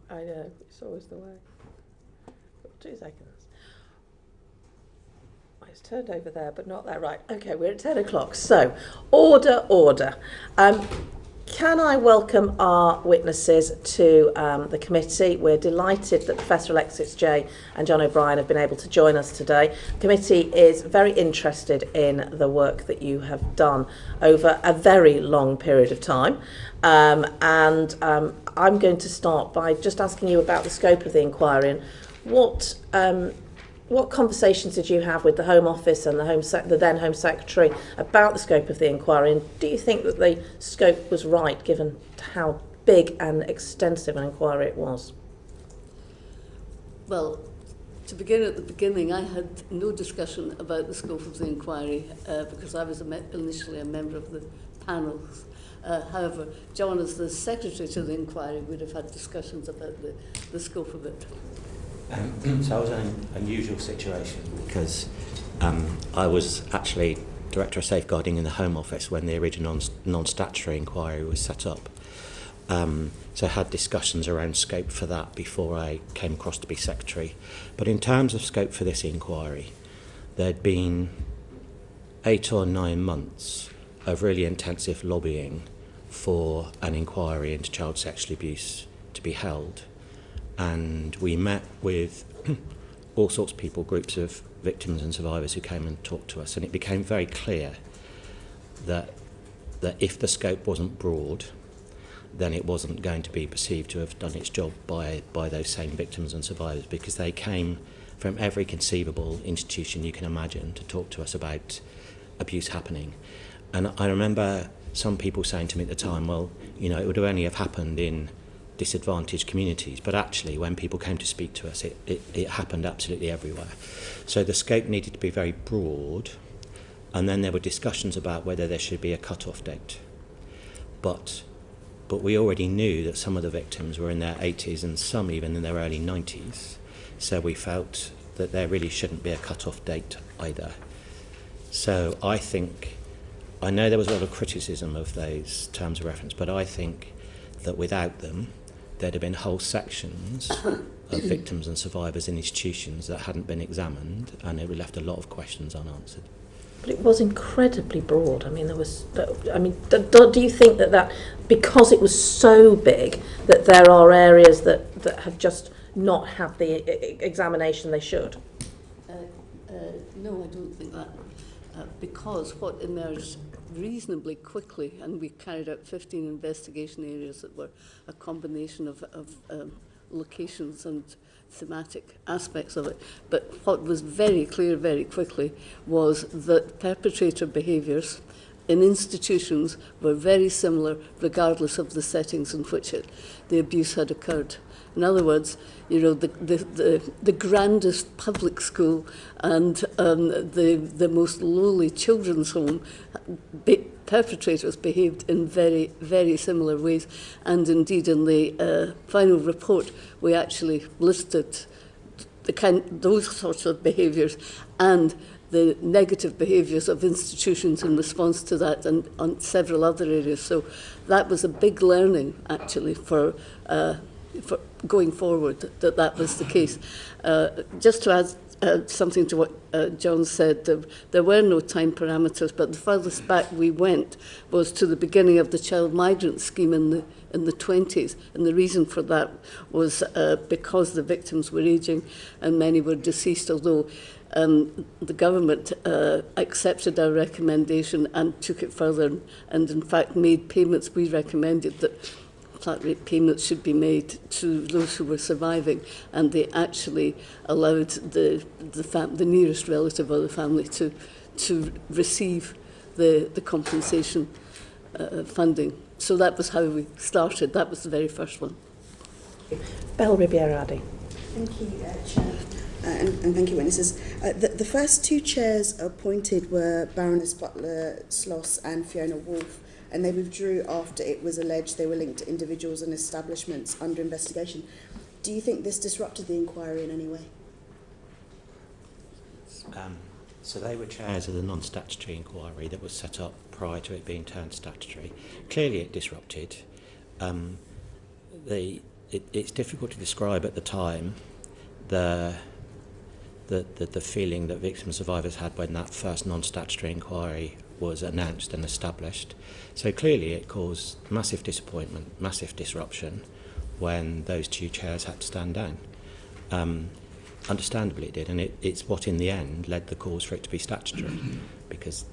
I know, it's always the way. 2 seconds. It's turned over there, but not there. Right, okay, we're at 10 o'clock. So, order. Can I welcome our witnesses to the committee? We're delighted that Professor Alexis Jay and John O'Brien have been able to join us today. The committee is very interested in the work that you have done over a very long period of time. I'm going to start by just asking you about the scope of the inquiry and what conversations did you have with the Home Office and the then Home Secretary about the scope of the inquiry? And do you think that the scope was right, given how big and extensive an inquiry it was? Well, to begin at the beginning, I had no discussion about the scope of the inquiry because I was initially a member of the panels. However, John, as the Secretary to the inquiry, would have had discussions about the scope of it. So I was in an unusual situation because I was actually Director of Safeguarding in the Home Office when the original non-statutory inquiry was set up. So I had discussions around scope for that before I came across to be Secretary. But in terms of scope for this inquiry, there'd been 8 or 9 months of really intensive lobbying for an inquiry into child sexual abuse to be held. And we met with all sorts of people, groups of victims and survivors who came and talked to us, and it became very clear that if the scope wasn't broad, then it wasn't going to be perceived to have done its job by those same victims and survivors, because they came from every conceivable institution you can imagine to talk to us about abuse happening. And I remember some people saying to me at the time, well, you know, it would only have happened in disadvantaged communities, but actually when people came to speak to us, it happened absolutely everywhere. So the scope needed to be very broad, and then there were discussions about whether there should be a cut-off date. But we already knew that some of the victims were in their 80s and some even in their early 90s, so we felt that there really shouldn't be a cut-off date either. So I know there was a lot of criticism of those terms of reference, but I think that without them, there'd have been whole sections of victims and survivors in institutions that hadn't been examined, and it would left a lot of questions unanswered. But it was incredibly broad. I mean, do you think that because it was so big, that there are areas that have just not had the examination they should? No, I don't think that. Because what emerged reasonably quickly, and we carried out 15 investigation areas that were a combination of locations and thematic aspects of it. But what was very clear very quickly was that perpetrator behaviours in institutions were very similar regardless of the settings in which the abuse had occurred. In other words, you know, the grandest public school and the most lowly children's home, perpetrators behaved in very, very similar ways. And indeed, in the final report, we actually listed those sorts of behaviours and the negative behaviours of institutions in response to that, and on several other areas. So that was a big learning, actually, for going forward, that was the case. Just to add something to what John said, there were no time parameters, but the furthest back we went was to the beginning of the child migrant scheme in the 20s, and the reason for that was because the victims were ageing and many were deceased, although the government accepted our recommendation and took it further, and in fact made payments. We recommended that flat rate payments should be made to those who were surviving, and they actually allowed the nearest relative of the family to receive the compensation funding. So that was how we started. That was the very first one. Belle Ribiera-Addy. Thank you, Chair. And thank you, witnesses. The first 2 chairs appointed were Baroness Butler-Sloss and Fiona Wolfe, and they withdrew after it was alleged they were linked to individuals and establishments under investigation. Do you think this disrupted the inquiry in any way? So they were chairs of the non-statutory inquiry that was set up prior to it being turned statutory. Clearly it disrupted. it's difficult to describe at the time the feeling that victims and survivors had when that first non-statutory inquiry was announced and established. So clearly it caused massive disappointment, massive disruption when those two chairs had to stand down. Understandably it did, and it's what in the end led the cause for it to be statutory, because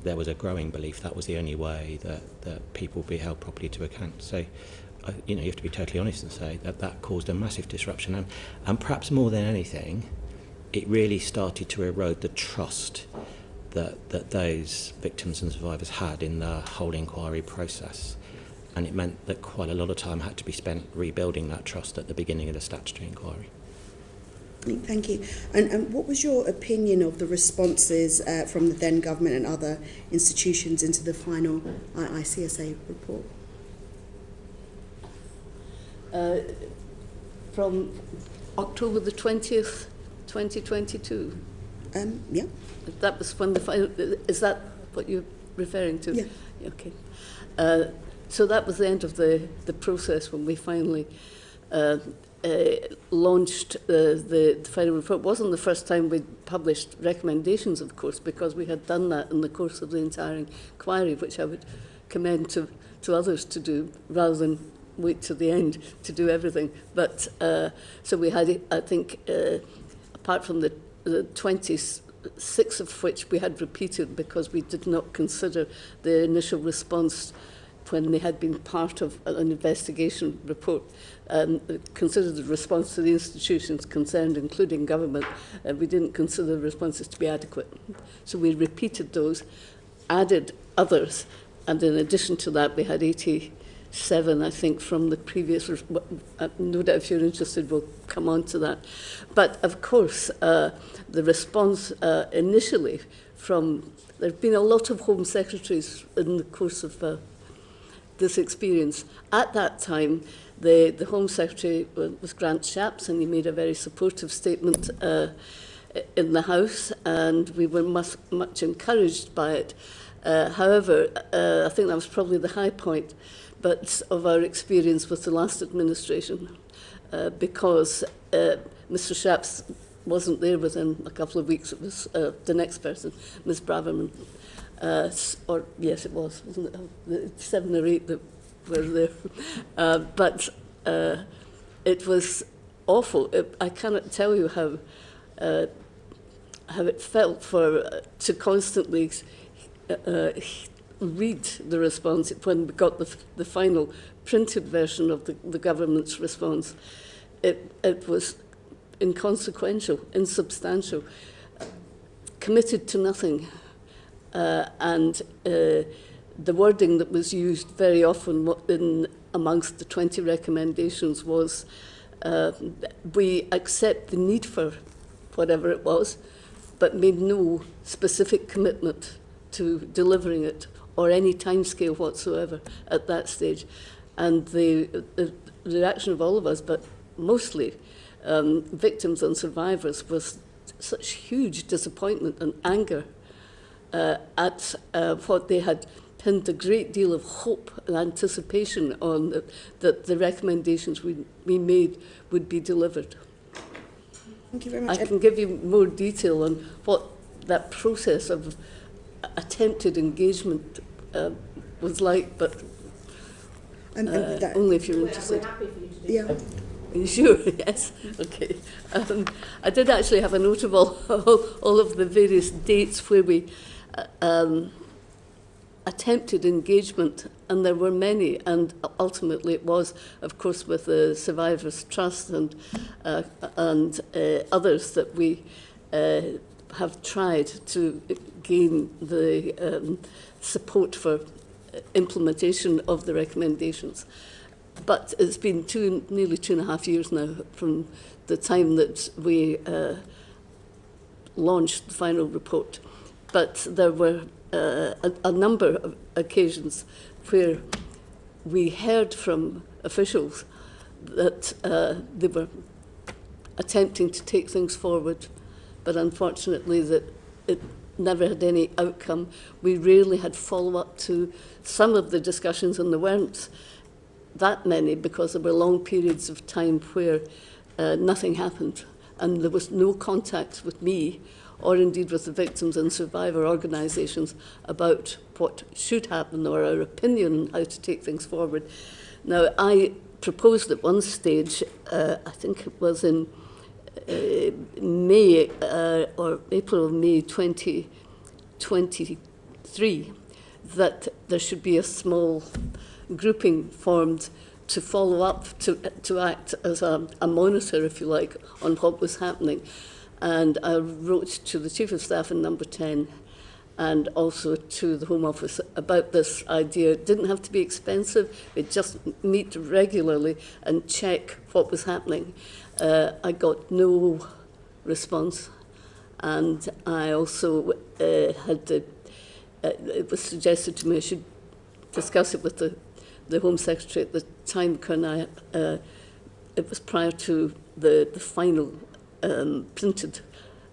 there was a growing belief that was the only way that people would be held properly to account. So you have to be totally honest and say that caused a massive disruption, and perhaps more than anything, it really started to erode the trust that those victims and survivors had in the whole inquiry process. And it meant that quite a lot of time had to be spent rebuilding that trust at the beginning of the statutory inquiry. Thank you. And what was your opinion of the responses from the then government and other institutions into the final ICSA report? From October the 20th, 2022? Yeah. That was when the final... Is that what you're referring to? Yeah. Okay. So that was the end of the process when we finally launched the final report. It wasn't the first time we'd published recommendations, of course, because we had done that in the course of the entire inquiry, which I would commend to others to do, rather than wait to the end to do everything. But so we had, I think, apart from the 26 of which we had repeated because we did not consider the initial response when they had been part of an investigation report, considered the response to the institutions concerned, including government, we didn't consider the responses to be adequate. So we repeated those, added others, and in addition to that, we had 87, I think, from the previous... No doubt if you're interested, we'll come on to that. But, of course, the response initially from... There have been a lot of Home Secretaries in the course of this experience. At that time, the Home Secretary was Grant Shapps, and he made a very supportive statement in the House, and we were much encouraged by it. However, I think that was probably the high point of our experience with the last administration, because Mr. Shapps wasn't there within a couple of weeks. It was the next person, Ms. Braverman. Or yes, it was, wasn't it? The 7 or 8 that were there. But it was awful. I cannot tell you how it felt to constantly read the response when we got the final printed version of the government's response. It was inconsequential, insubstantial, committed to nothing. And the wording that was used very often amongst the 20 recommendations was, we accept the need for whatever it was, but made no specific commitment to delivering it or any timescale whatsoever at that stage. And the reaction of all of us, but mostly victims and survivors, was such huge disappointment and anger at what they had pinned a great deal of hope and anticipation on, that the recommendations we made would be delivered. Thank you very much. I can give you more detail on what that process of attempted engagement was like, but only if you're interested. We're happy for you to do Yeah. so. Are you sure? Yes. Okay. I did actually have a note of all of the various dates where we attempted engagement, and there were many, and ultimately it was, of course, with the Survivors Trust and others that we have tried to gain the support for implementation of the recommendations. But it's been nearly 2.5 years now from the time that we launched the final report. But there were a number of occasions where we heard from officials that they were attempting to take things forward, but unfortunately that it never had any outcome. We rarely had follow-up to some of the discussions, and there weren't that many because there were long periods of time where nothing happened, and there was no contact with me or indeed with the victims and survivor organisations about what should happen or our opinion on how to take things forward. Now, I proposed at one stage, I think it was in May or April or May 2023, that there should be a small grouping formed to follow up, to act as a monitor, if you like, on what was happening. And I wrote to the Chief of Staff in Number 10 and also to the Home Office about this idea. It didn't have to be expensive. We'd just meet regularly and check what was happening. I got no response. And I also it was suggested to me I should discuss it with the Home Secretary at the time, because it was prior to the final printed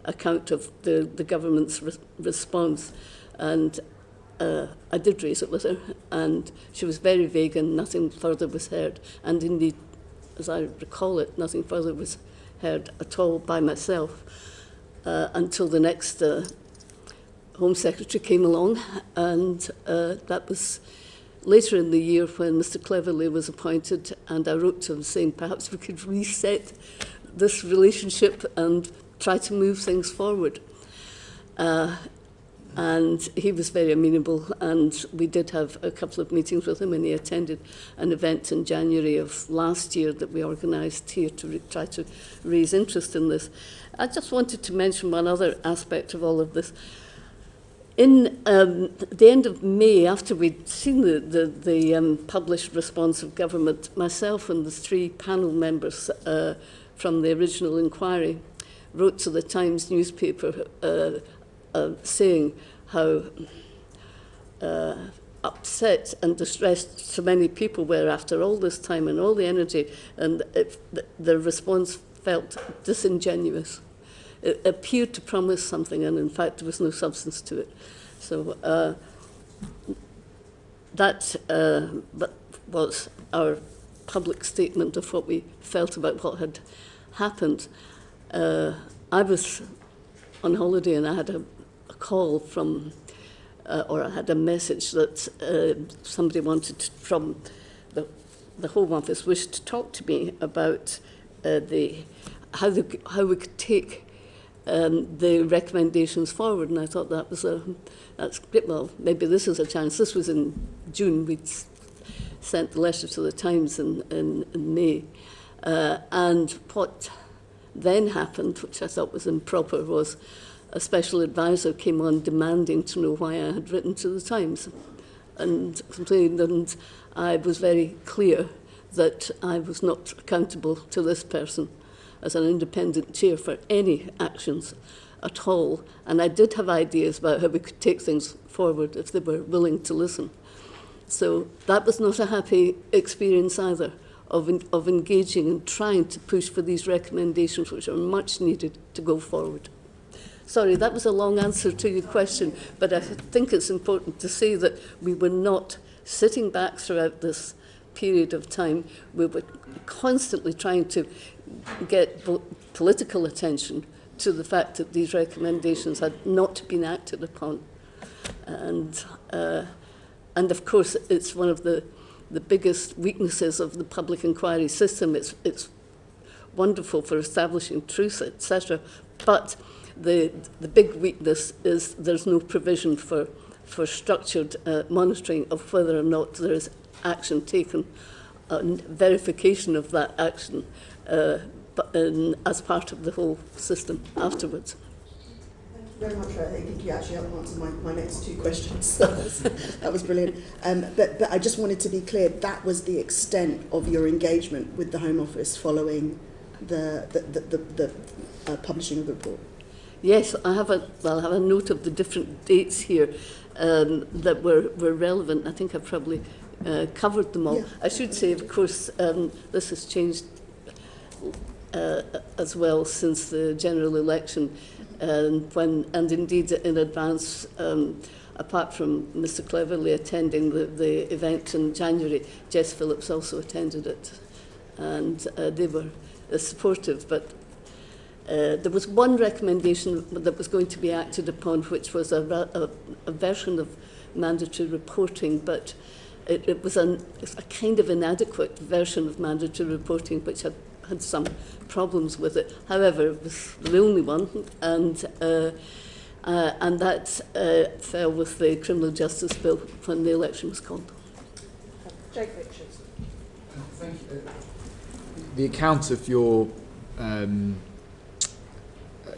account of the government's response, and I did raise it with her, and she was very vague and nothing further was heard, and indeed, as I recall it, nothing further was heard at all by myself until the next Home Secretary came along, and that was later in the year when Mr. Cleverly was appointed, and I wrote to him saying perhaps we could reset this relationship and try to move things forward. And he was very amenable, and we did have a couple of meetings with him, and he attended an event in January of last year that we organised here to try to raise interest in this. I just wanted to mention one other aspect of all of this. In the end of May, after we'd seen the published response of government, myself and the 3 panel members from the original inquiry wrote to the Times newspaper saying how upset and distressed so many people were after all this time and all the energy, and the response felt disingenuous. It appeared to promise something, and in fact there was no substance to it. So that was our public statement of what we felt about what had happened. I was on holiday, and I had a call from, or I had a message that somebody wanted from the Home Office wished to talk to me about how we could take the recommendations forward, and I thought that's great. Well, maybe this is a chance. This was in June. We'd sent the letter to the Times in May, and what then happened, which I thought was improper, was a special advisor came on demanding to know why I had written to the Times and complained, and I was very clear that I was not accountable to this person as an independent chair for any actions at all. And I did have ideas about how we could take things forward if they were willing to listen. So that was not a happy experience either, of engaging and trying to push for these recommendations, which are much needed to go forward. Sorry, that was a long answer to your question, but I think it's important to say that we were not sitting back throughout this period of time. We were constantly trying to get political attention to the fact that these recommendations had not been acted upon. And of course, it's one of the biggest weaknesses of the public inquiry system. It's wonderful for establishing truth, etc. But the big weakness is there's no provision for structured monitoring of whether or not there is action taken, and verification of that action as part of the whole system afterwards. Thank you very much. I think you actually answered my next 2 questions. That was brilliant. But I just wanted to be clear, that was the extent of your engagement with the Home Office following the publishing of the report. Yes, I have a note of the different dates here that were relevant. I think I've probably covered them all. Yeah. I should say, of course, this has changed as well since the general election, and indeed in advance, apart from Mr. Cleverly attending the event in January, Jess Phillips also attended it. And they were supportive, but there was one recommendation that was going to be acted upon, which was a version of mandatory reporting, but it was a kind of inadequate version of mandatory reporting, which had some problems with it. However, it was the only one, and that fell with the criminal justice bill when the election was called. Jake Richards. Thank you. The account of your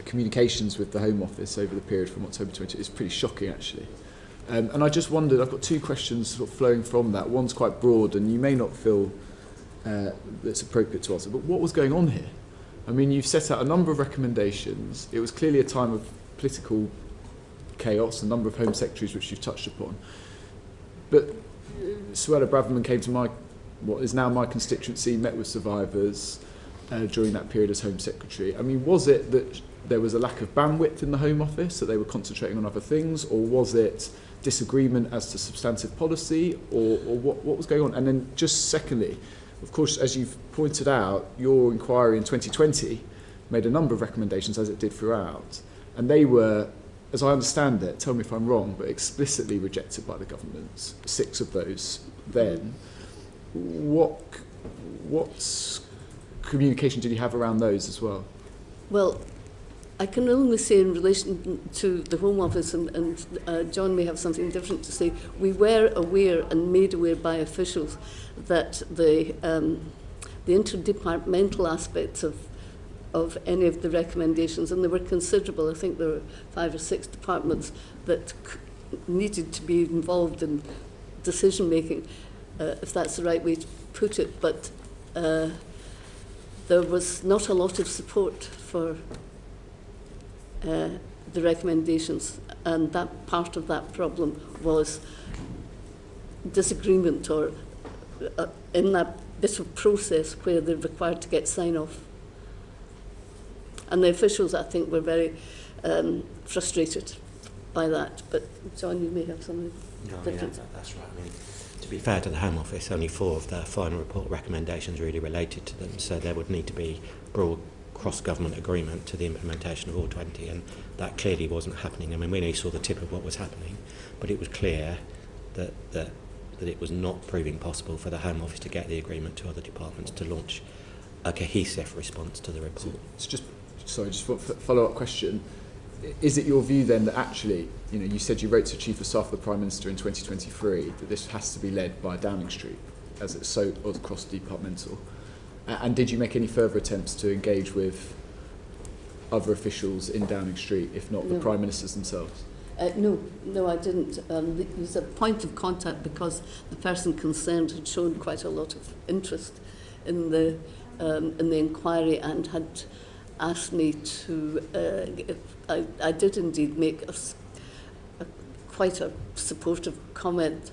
communications with the Home Office over the period from October 20 is pretty shocking, actually. And I just wondered, I've got two questions sort of flowing from that. One's quite broad, and you may not feel that's appropriate to answer, but what was going on here? I mean, you've set out a number of recommendations. It was clearly a time of political chaos, a number of Home Secretaries which you've touched upon. But Suella Braverman came to what is now my constituency, met with survivors during that period as Home Secretary. I mean, was it that there was a lack of bandwidth in the Home Office, that they were concentrating on other things, or was it disagreement as to substantive policy, or what was going on? And then just secondly, of course, as you've pointed out, your inquiry in 2020 made a number of recommendations, as it did throughout, and they were, as I understand it, tell me if I'm wrong, but explicitly rejected by the government, 6 of those then. What communication did you have around those as well? Well, I can only say in relation to the Home Office, and John may have something different to say, we were aware and made aware by officials that the interdepartmental aspects of any of the recommendations, and they were considerable, I think there were 5 or 6 departments that needed to be involved in decision making, if that's the right way to put it, but there was not a lot of support for the recommendations, and that part of that problem was disagreement, or in that bit of process where they're required to get sign-off. And the officials, I think, were very frustrated by that. But John, you may have something different. That's right. I mean, to be fair to the Home Office, only 4 of their final report recommendations really related to them, so there would need to be broad cross-government agreement to the implementation of all 20, and that clearly wasn't happening. I mean, we only saw the tip of what was happening, but it was clear that it was not proving possible for the Home Office to get the agreement to other departments to launch a cohesive response to the report. So just a follow-up question. Is it your view then that actually, you said you wrote to Chief of Staff of the Prime Minister in 2023 that this has to be led by Downing Street, as it's so cross-departmental? And did you make any further attempts to engage with other officials in Downing Street, if not the Prime Ministers themselves? No, I didn't. There was a point of contact because the person concerned had shown quite a lot of interest in the inquiry and had asked me to. I did indeed make quite a supportive comment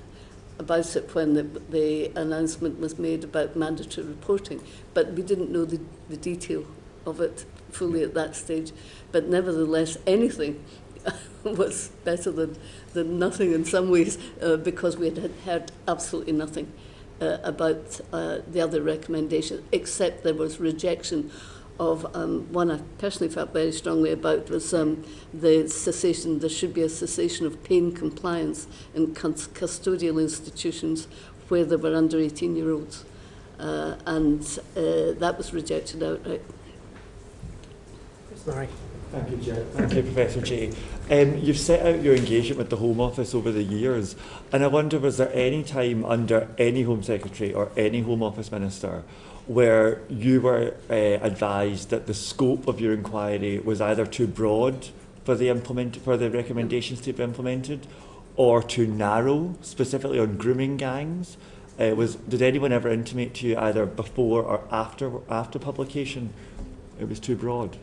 about it when the announcement was made about mandatory reporting, but we didn't know the detail of it fully at that stage. But nevertheless, anything was better than nothing in some ways, because we had heard absolutely nothing about the other recommendation, except there was rejection of one I personally felt very strongly about, was the cessation. There should be a cessation of pain compliance in custodial institutions where there were under 18-year-olds, and that was rejected outright. Chris Murray. Thank you, Jay. Thank you, Professor Jay. You've set out your engagement with the Home Office over the years, and I wonder, was there any time under any Home Secretary or any Home Office Minister where you were advised that the scope of your inquiry was either too broad for the recommendations to be implemented, or too narrow, specifically on grooming gangs? Did anyone ever intimate to you, either before or after publication, it was too broad?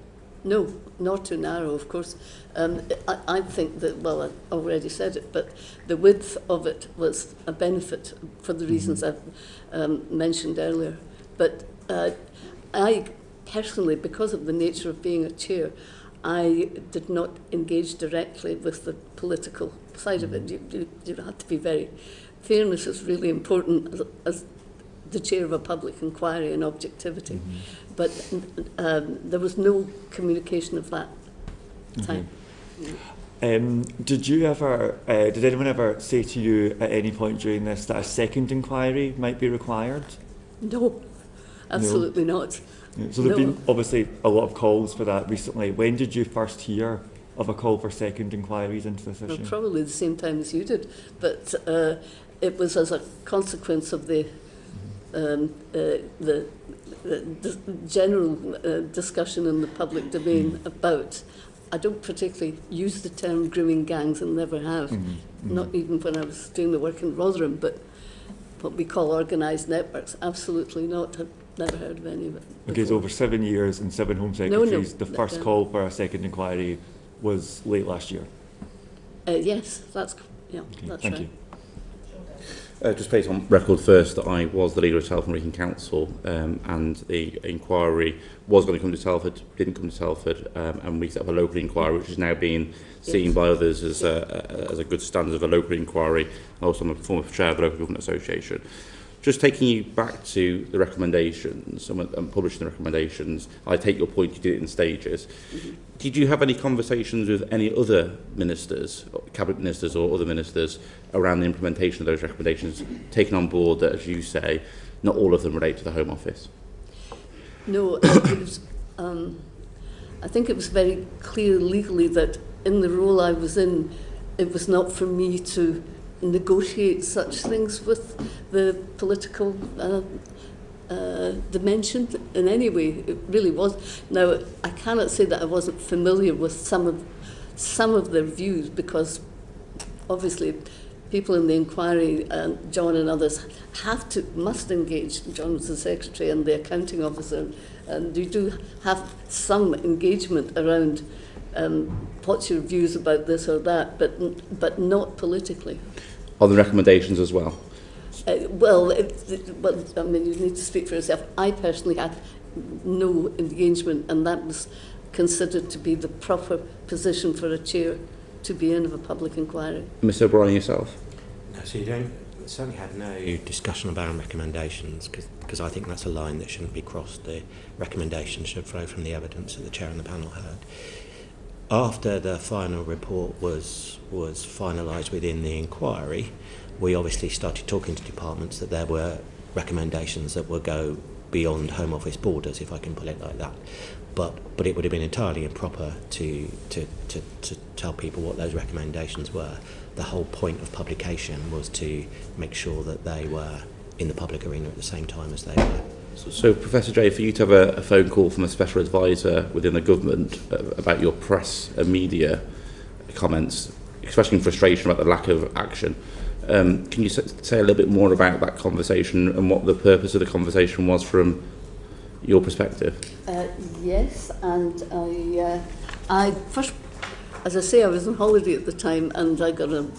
No, not too narrow, of course. I think that, well, I already said it, but the width of it was a benefit for the reasons I've mentioned earlier. But I personally, because of the nature of being a chair, I did not engage directly with the political side of it. You have to be very... Fairness is really important as the chair of a public inquiry and objectivity. But there was no communication of that time. Did you ever, did anyone ever say to you at any point during this that a second inquiry might be required? No, absolutely not. So there have been obviously a lot of calls for that recently. When did you first hear of a call for second inquiries into this issue? Well, probably the same time as you did, but it was as a consequence of the general discussion in the public domain about... I don't particularly use the term grooming gangs and never have, not even when I was doing the work in Rotherham, but what we call organised networks, absolutely not. I've never heard of any of it. Okay, so over 7 years and 7 Home Secretaries, the first call for a second inquiry was late last year? Yes, that's Okay, that's thank right. you. Just place on record first that I was the leader of Telford Region Council, and the inquiry was going to come to Telford, didn't come to Telford, and we set up a local inquiry, which is now being seen by others as a good standard of a local inquiry. Also, I'm a former chair of the Local Government Association. Just taking you back to the recommendations and publishing the recommendations, I take your point, you did it in stages. Did you have any conversations with any other ministers, cabinet ministers or other ministers around the implementation of those recommendations, taking on board that, as you say, not all of them relate to the Home Office? No, it was, I think it was very clear legally that in the role I was in, it was not for me to negotiate such things with the political dimension in any way. It really was. Now, I cannot say that I wasn't familiar with some of their views, because obviously people in the inquiry, John and others, must engage. John was the secretary and the accounting officer, and you do have some engagement around what's your views about this or that, but not politically. On the recommendations as well? Well, I mean, you need to speak for yourself. I personally had no engagement, and that was considered to be the proper position for a chair to be in of a public inquiry. Mr O'Brien, yourself? No, so you don't certainly had no discussion about recommendations, because I think that's a line that shouldn't be crossed. The recommendations should flow from the evidence that the chair and the panel heard. After the final report was finalised within the inquiry, we obviously started talking to departments that there were recommendations that would go beyond Home Office borders, if I can put it like that. But it would have been entirely improper to tell people what those recommendations were. The whole point of publication was to make sure that they were in the public arena at the same time as they were. So, Professor Jay, for you to have a phone call from a special advisor within the government about your press and media comments, expressing frustration about the lack of action, can you say a little bit more about that conversation and what the purpose of the conversation was from your perspective? Yes, and I first, as I say, I was on holiday at the time, and I got an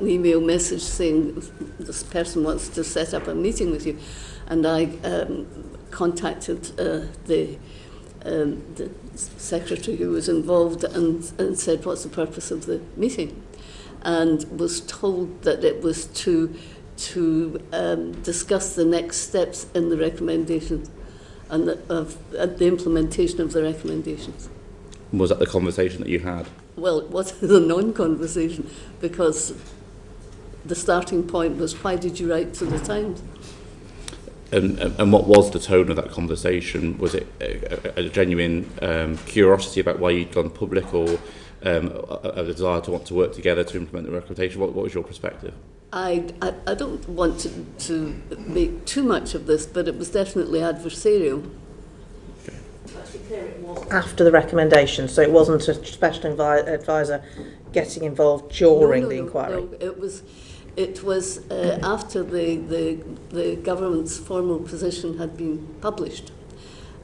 email message saying this person wants to set up a meeting with you. And I contacted the secretary who was involved and said, what's the purpose of the meeting? And was told that it was to discuss the next steps in the recommendations and the implementation of the recommendations. Was that the conversation that you had? Well, it was a non-conversation, because the starting point was, why did you write to the Times? And what was the tone of that conversation? Was it a genuine curiosity about why you'd gone public, or a desire to want to work together to implement the recommendation? What was your perspective? I don't want to make too much of this, but it was definitely adversarial. Okay. After the recommendation, so it wasn't a special advisor getting involved during the inquiry? No, it was after the government's formal position had been published.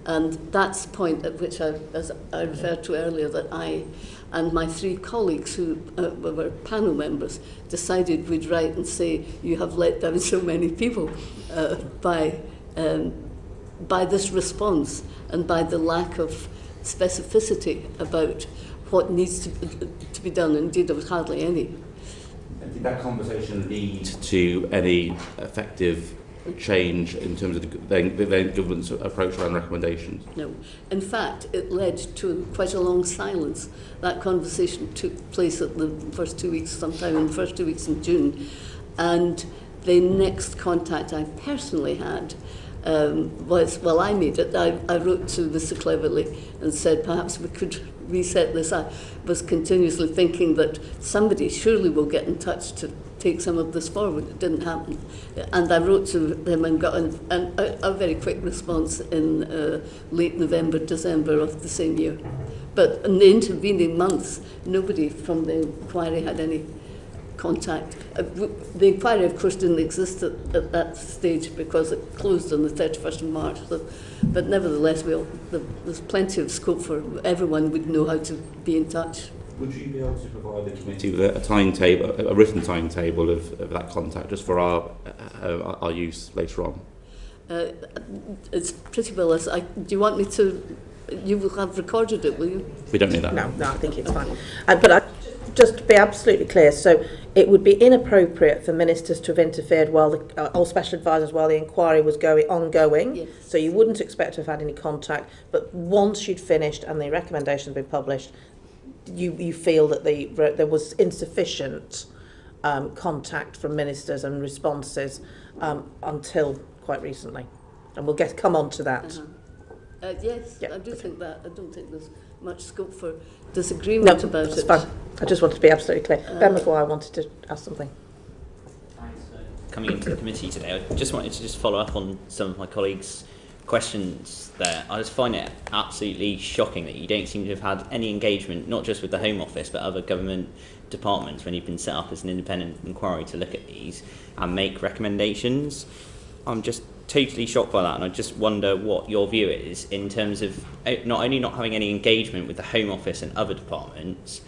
And that's the point at which, as I referred to earlier, that I and my 3 colleagues who were panel members decided we'd write and say, you have let down so many people by this response and by the lack of specificity about what needs to be done. Indeed, there was hardly any. did that conversation lead to any effective change in terms of the government's approach around recommendations? No. In fact, it led to quite a long silence. That conversation took place at the first 2 weeks, sometime in the first 2 weeks in June. And the next contact I personally had was, well, I made it. I wrote to Mr. Cleverly and said perhaps we could reset this. I was continuously thinking that somebody surely will get in touch to take some of this forward. It didn't happen. And I wrote to him and got a very quick response in late November, December of the same year. But in the intervening months, nobody from the inquiry had any contact. The inquiry, of course, didn't exist at that stage because it closed on the 31st of March. So, but nevertheless, there's plenty of scope for everyone would know how to be in touch. Would you be able to provide the committee with a timetable, a written timetable of that contact, just for our use later on? It's pretty well. Do you want me to? You will have recorded it, will you? We don't need that. No, I think it's fine. But just to be absolutely clear, so it would be inappropriate for ministers to have interfered while or special advisors while the inquiry was ongoing. Yes. So you wouldn't expect to have had any contact. But once you'd finished and the recommendation had been published, you feel that there was insufficient contact from ministers and responses until quite recently, and we'll come on to that. Yes, Yeah. I do think that. I don't think there's much scope for disagreement about that's it. fine. I just wanted to be absolutely clear. Ben McGuire wanted to ask something. Thanks for coming into the committee today. I just wanted to follow up on some of my colleagues' questions there. I just find it absolutely shocking that you don't seem to have had any engagement, not just with the Home Office, but other government departments when you've been set up as an independent inquiry to look at these and make recommendations. I'm just totally shocked by that, and I just wonder what your view is in terms of not only not having any engagement with the Home Office and other departments,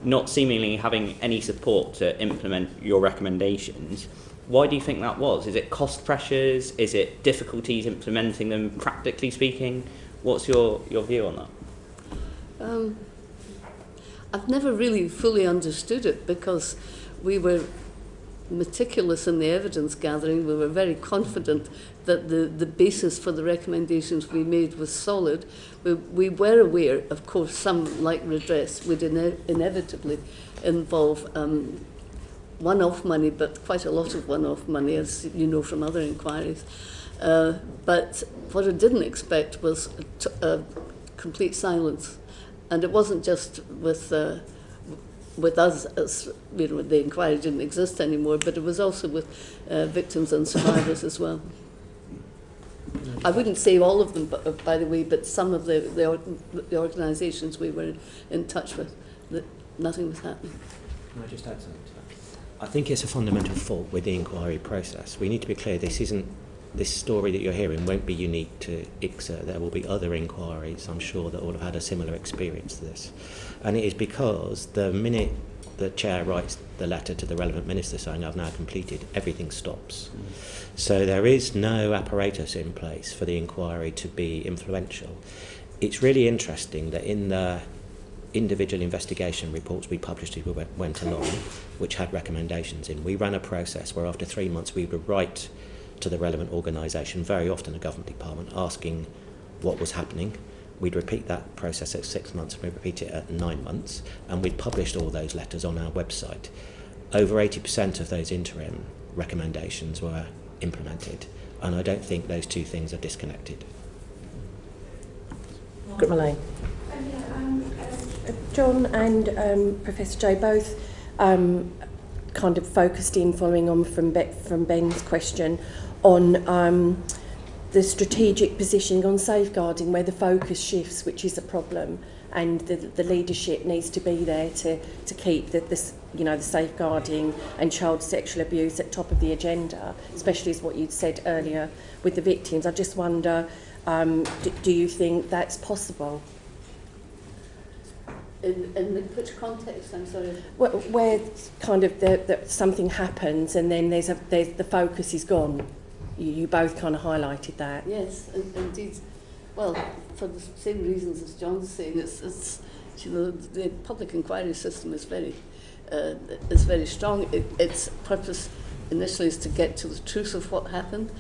not seemingly having any support to implement your recommendations. Why do you think that was? Is it cost pressures? Is it difficulties implementing them, practically speaking? What's your view on that? I've never really fully understood it because we were meticulous in the evidence gathering. We were very confident that the basis for the recommendations we made was solid. We were aware, of course, some, like redress, would inevitably involve one-off money, but quite a lot of one-off money, as you know from other inquiries. But what I didn't expect was a complete silence. And it wasn't just with us, as you know, the inquiry didn't exist anymore, but it was also with victims and survivors as well. I wouldn't say all of them, by the way, but some of the organisations we were in touch with, that nothing was happening. Can I just add something to that? I think it's a fundamental fault with the inquiry process. We need to be clear, this story that you're hearing won't be unique to ICSA. There will be other inquiries, I'm sure, that will have had a similar experience to this. And it is because the minute the chair writes the letter to the relevant minister saying I've now completed, everything stops. So there is no apparatus in place for the inquiry to be influential. It's really interesting that in the individual investigation reports we published as we went along, which had recommendations in, we ran a process where after 3 months we would write to the relevant organisation, very often a government department, asking what was happening. We'd repeat that process at 6 months, and we'd repeat it at 9 months, and we'd published all those letters on our website. Over 80% of those interim recommendations were implemented, and I don't think those two things are disconnected. Margaret Mullane. John and Professor Jay both kind of focused in, following on from Ben's question, on the strategic positioning on safeguarding, where the focus shifts, which is a problem, and the leadership needs to be there to keep the safeguarding and child sexual abuse at top of the agenda, especially as what you'd said earlier with the victims. I just wonder, do you think that's possible? In which context, I'm sorry? Where kind of something happens and then there's the focus is gone. You both kind of highlighted that. Yes, indeed. Well, for the same reasons as John's saying, it's the public inquiry system is very is very strong. Its purpose initially is to get to the truth of what happened.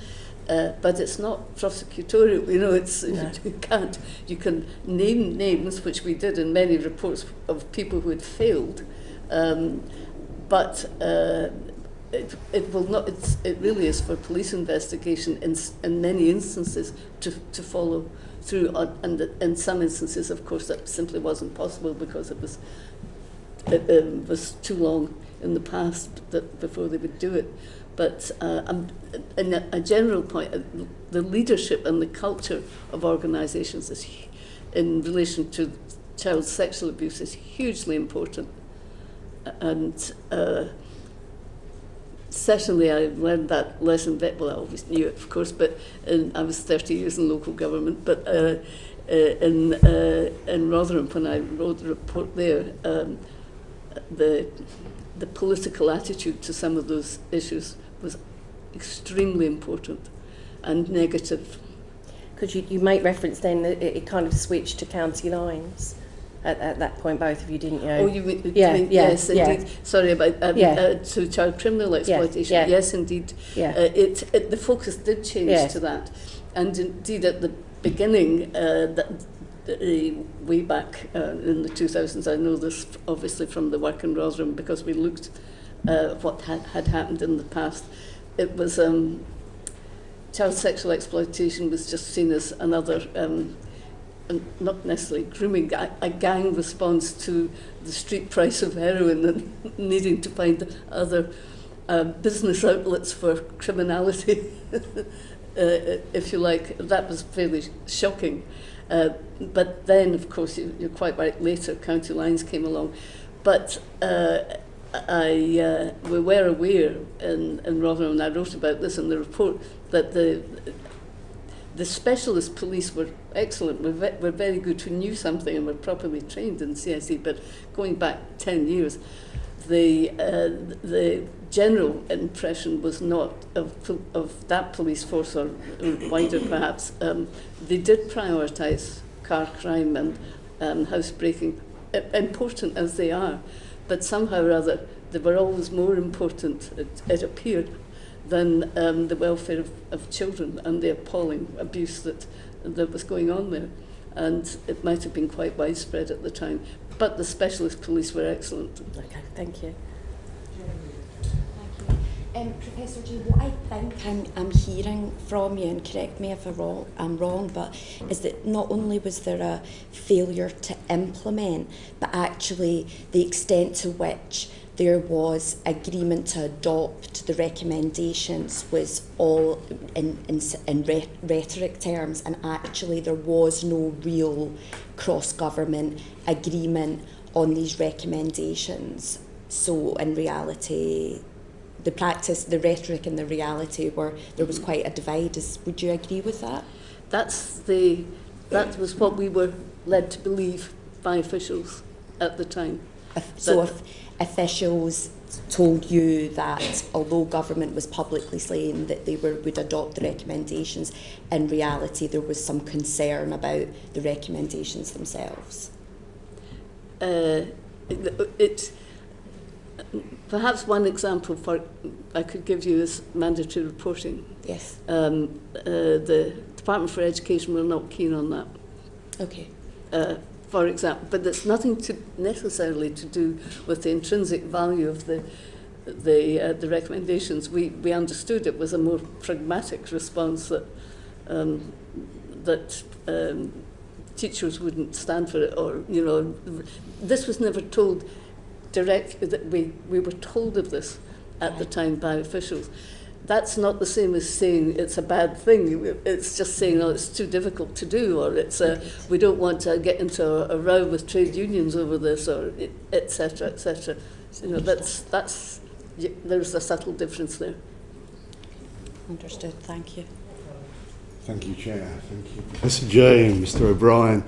But it's not prosecutorial, you know, you can name names, which we did in many reports of people who had failed, but it will not, it really is for police investigation in many instances to follow through on, and in some instances, of course, that simply wasn't possible because it was too long in the past before they would do it. But in a general point, the leadership and the culture of organisations in relation to child sexual abuse is hugely important. And certainly I learned that lesson, well, I always knew it, of course, but I was 30 years in local government, but in Rotherham, when I wrote the report there, the political attitude to some of those issues was extremely important and negative. Because you make reference then that it kind of switched to county lines at that point, both of you, didn't you? Oh, you mean, yes, indeed. Sorry about to child criminal exploitation. Yes, indeed. The focus did change to that, and indeed at the beginning, way back in the 2000s, I know this obviously from the work in Rotherham because we looked what had happened in the past. It was child sexual exploitation was just seen as another, not necessarily grooming, a gang response to the street price of heroin and needing to find other business outlets for criminality, if you like. That was fairly shocking. But then, of course, you're quite right, later county lines came along. But we were aware in Rotherham, and I wrote about this in the report, that the specialist police were excellent, were very good, who knew something and were properly trained in CSE, but going back 10 years, the general impression was not of that police force, or wider perhaps. They did prioritise car crime and housebreaking, important as they are, but somehow or other they were always more important, it appeared, than the welfare of children and the appalling abuse that was going on there. And it might have been quite widespread at the time. But the specialist police were excellent. Okay, thank you. Thank you. Professor Jay, what I think I'm hearing from you, and correct me if I'm wrong, but is that not only was there a failure to implement, but actually the extent to which there was agreement to adopt the recommendations was all in rhetoric terms, and actually there was no real cross-government agreement on these recommendations. So in reality, the practice, the rhetoric and the reality there was quite a divide. Would you agree with that? That was what we were led to believe by officials at the time. So if officials told you that although government was publicly saying that they would adopt the recommendations, in reality there was some concern about the recommendations themselves? Perhaps one example I could give you is mandatory reporting. Yes. The Department for Education were not keen on that. Okay. For example, but it's nothing necessarily to do with the intrinsic value of the recommendations. We understood it was a more pragmatic response that teachers wouldn't stand for it, or this was never told directly. That we were told of this at the time by officials. That's not the same as saying it's a bad thing. It's just saying, oh, it's too difficult to do, or it's we don't want to get into a row with trade unions over this, or etc. etc. There's a subtle difference there. Understood. Thank you. Thank you, Chair. Thank you, Professor Jay and Mr. O'Brien.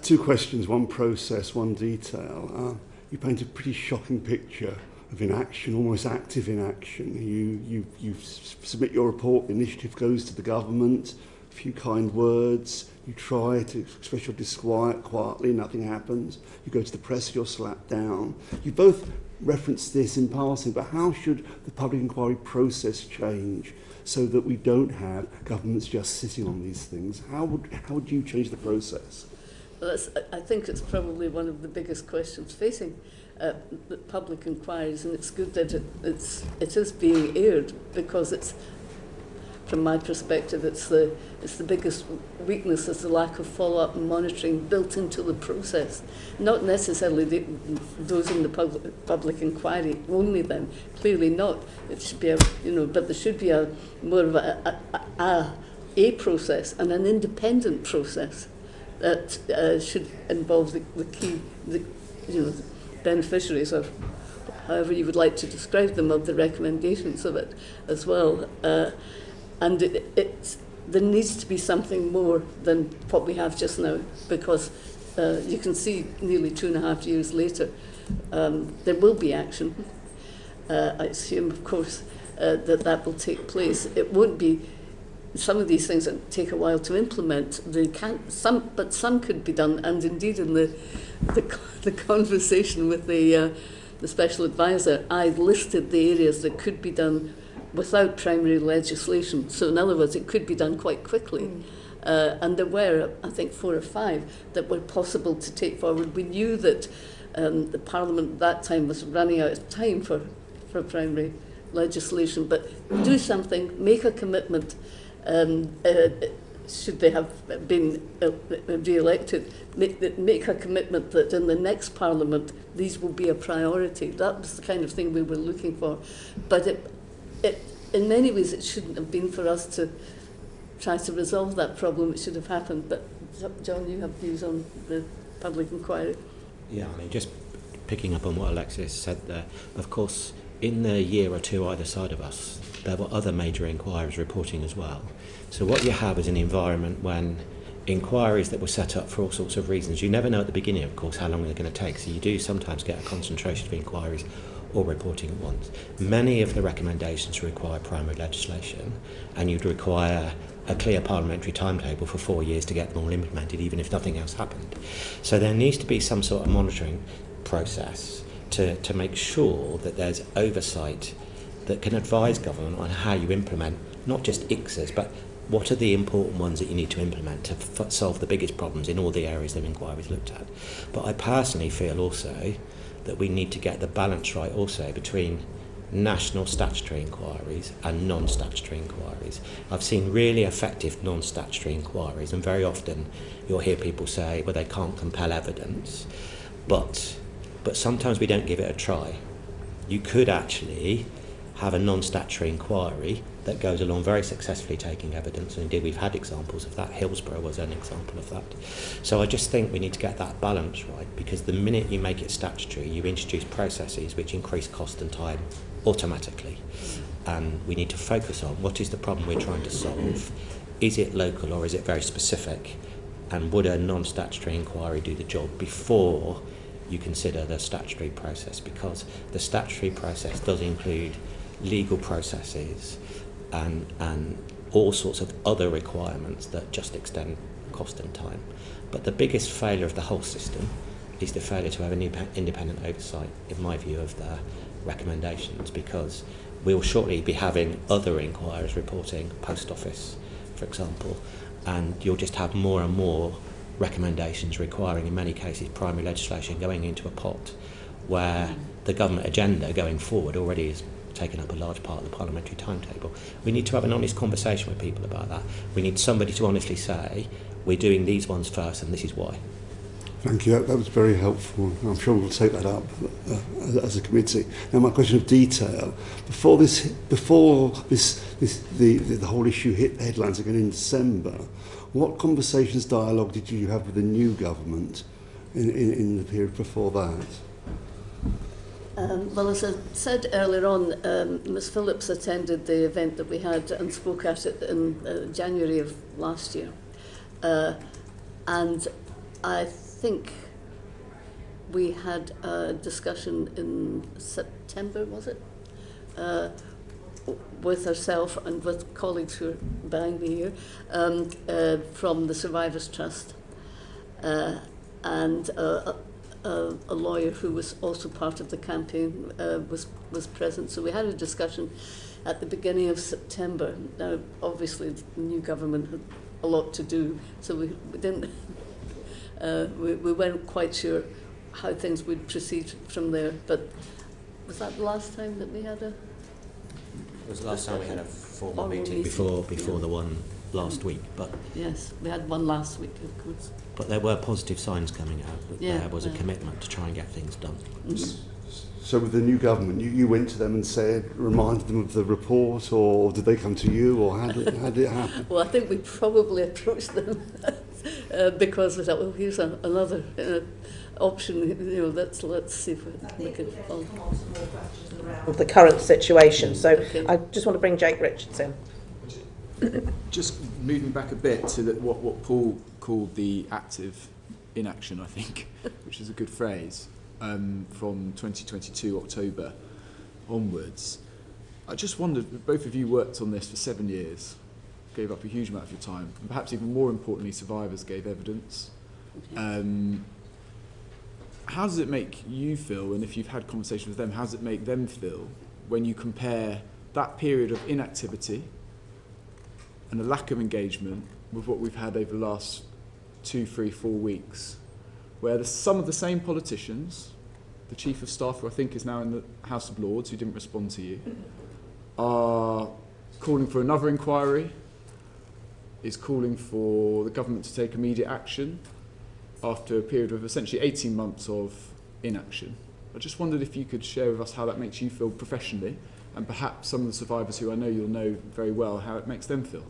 Two questions, one process, one detail. You paint a pretty shocking picture of inaction, almost active inaction. You submit your report, the initiative goes to the government, few kind words, you try to express your disquiet quietly, nothing happens. You go to the press, you're slapped down. You both referenced this in passing, but how should the public inquiry process change so that we don't have governments just sitting on these things? How would you change the process? Well, I think it's probably one of the biggest questions facing public inquiries, and it's good that it is being aired, because it's, from my perspective, it's the biggest weakness is the lack of follow-up and monitoring built into the process. Not necessarily those in the public inquiry only. Then clearly not. It should be but there should be a more of a process and an independent process that should involve the key beneficiaries, or however you would like to describe them, of the recommendations of it as well. And there needs to be something more than what we have just now, because you can see nearly 2.5 years later, there will be action. I assume, of course, that will take place. It won't be some of these things that take a while to implement. But some could be done, and indeed in the conversation with the special advisor, I listed the areas that could be done without primary legislation. So in other words, it could be done quite quickly. And there were, I think, 4 or 5 that were possible to take forward. We knew that the Parliament at that time was running out of time for primary legislation, but do something, make a commitment. Should they have been re-elected, make a commitment that in the next Parliament these will be a priority. That was the kind of thing we were looking for. But in many ways it shouldn't have been for us to try to resolve that problem. It should have happened. But John, you have views on the public inquiry? Yeah, I mean, just picking up on what Alexis said there, of course, in the year or two either side of us, there were other major inquiries reporting as well. So what you have is an environment when inquiries that were set up for all sorts of reasons, you never know at the beginning, of course, how long they're going to take. So you do sometimes get a concentration of inquiries or reporting at once. Many of the recommendations require primary legislation, and you'd require a clear parliamentary timetable for 4 years to get them all implemented, even if nothing else happened. So there needs to be some sort of monitoring process to make sure that there's oversight that can advise government on how you implement not just ICSAs, but what are the important ones that you need to implement to solve the biggest problems in all the areas of inquiries looked at. But I personally feel also that we need to get the balance right also between national statutory inquiries and non-statutory inquiries. I've seen really effective non-statutory inquiries, and very often you'll hear people say, well, they can't compel evidence, but sometimes we don't give it a try. You could actually have a non-statutory inquiry that goes along very successfully taking evidence, and indeed we've had examples of that. Hillsborough was an example of that. So I just think we need to get that balance right, because the minute you make it statutory, you introduce processes which increase cost and time automatically. And we need to focus on what is the problem we're trying to solve. Is it local or is it very specific? And would a non-statutory inquiry do the job before you consider the statutory process? Because the statutory process does include legal processes and all sorts of other requirements that just extend cost and time. But the biggest failure of the whole system is the failure to have an independent oversight, in my view, of the recommendations, because we'll shortly be having other inquiries reporting, Post Office, for example, and you'll just have more and more recommendations requiring, in many cases, primary legislation going into a pot where the government agenda going forward already is taken up a large part of the parliamentary timetable. We need to have an honest conversation with people about that. We need somebody to honestly say, we're doing these ones first and this is why. Thank you. That was very helpful. I'm sure we'll take that up as a committee. Now, my question of detail: before the whole issue hit the headlines again in December, what conversations, dialogue did you have with the new government in the period before that? Well, as I said earlier on, Ms Phillips attended the event that we had and spoke at it in January of last year. And I think we had a discussion in September, was it? with herself and with colleagues who are behind me here from the Survivors Trust and a lawyer who was also part of the campaign was present. So we had a discussion at the beginning of September. Now, obviously, the new government had a lot to do, so we didn't. We weren't quite sure how things would proceed from there. But was that the last time that we had a? It was the last time we had a formal meeting meeting. before the one last week, but Yes, we had one last week, of course. but there were positive signs coming out that Yeah, there was a yeah. commitment to try and get things done. So with the new government, you went to them and said, reminded them of the report, or did they come to you, or how did it happen? Well, I think we probably approached them because we thought, well, here's another option. You know, let's see if we can follow. Of the current situation. So Okay. I just want to bring Jake Richards in. Just moving back a bit to what Paul called the active inaction, I think, which is a good phrase, from 2022 October onwards. I just wondered, both of you worked on this for 7 years, gave up a huge amount of your time, and perhaps even more importantly, survivors gave evidence. How does it make you feel, and if you've had conversations with them, how does it make them feel when you compare that period of inactivity and a lack of engagement with what we've had over the last 2, 3, 4 weeks, where some of the same politicians, the Chief of Staff, who I think is now in the House of Lords, who didn't respond to you, are calling for another inquiry, is calling for the government to take immediate action after a period of essentially 18 months of inaction. I just wondered if you could share with us how that makes you feel professionally, and perhaps some of the survivors who I know you'll know very well, how it makes them feel.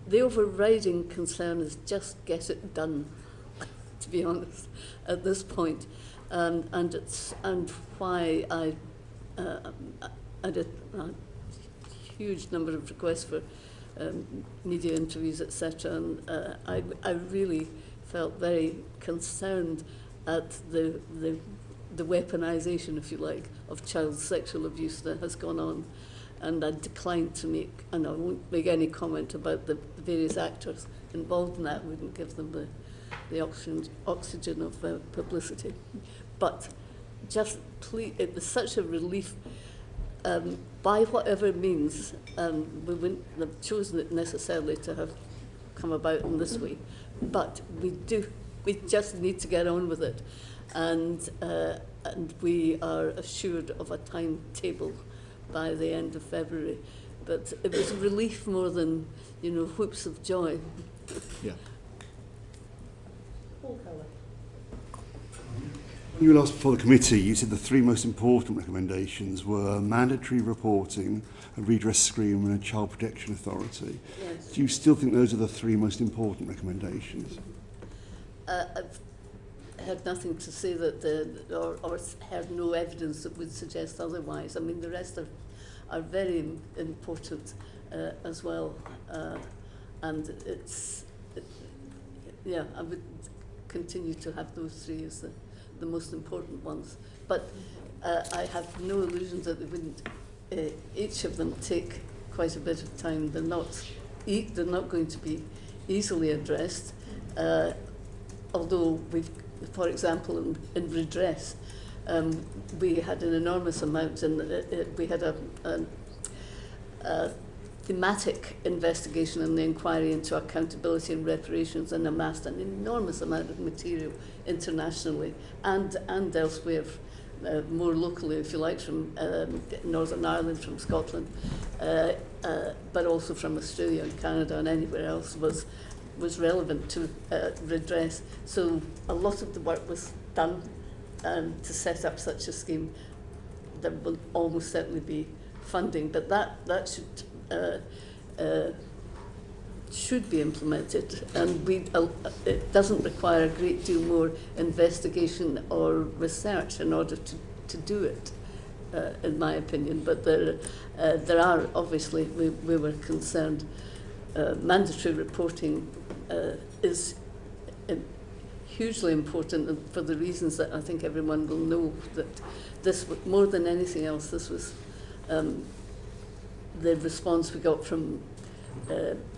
The overriding concern is just get it done, to be honest, at this point. And why I did a huge number of requests for media interviews, etc. And I really felt very concerned at the weaponisation, if you like, of child sexual abuse that has gone on. And I declined to make, and I won't make any comment about the various actors involved in that. Wouldn't give them the oxygen of publicity. But just please, it was such a relief. By whatever means, we wouldn't have chosen it necessarily to have come about in this way, but we just need to get on with it, and we are assured of a timetable by the end of February. But it was a relief more than, whoops of joy. Yeah. When you were last before the committee, you said the 3 most important recommendations were mandatory reporting, a redress scheme and a child protection authority. Yes. Do you still think those are the 3 most important recommendations? I've heard nothing to say that or heard no evidence that would suggest otherwise. I mean, the rest are very important as well, and I would continue to have those 3 as the most important ones. But I have no illusions that they wouldn't. Each of them take quite a bit of time. They're not going to be easily addressed. Although for example, in redress, we had an enormous amount, and we had a thematic investigation and the inquiry into accountability and reparations, and amassed an enormous amount of material internationally and elsewhere, more locally, if you like, from Northern Ireland, from Scotland, but also from Australia and Canada and anywhere else was relevant to redress. So a lot of the work was done to set up such a scheme. There will almost certainly be funding, but that should be implemented, and it doesn't require a great deal more investigation or research in order to do it, in my opinion. But there are, obviously, we were concerned. Mandatory reporting is hugely important, and for the reasons that I think everyone will know, that this, more than anything else, this was the response we got from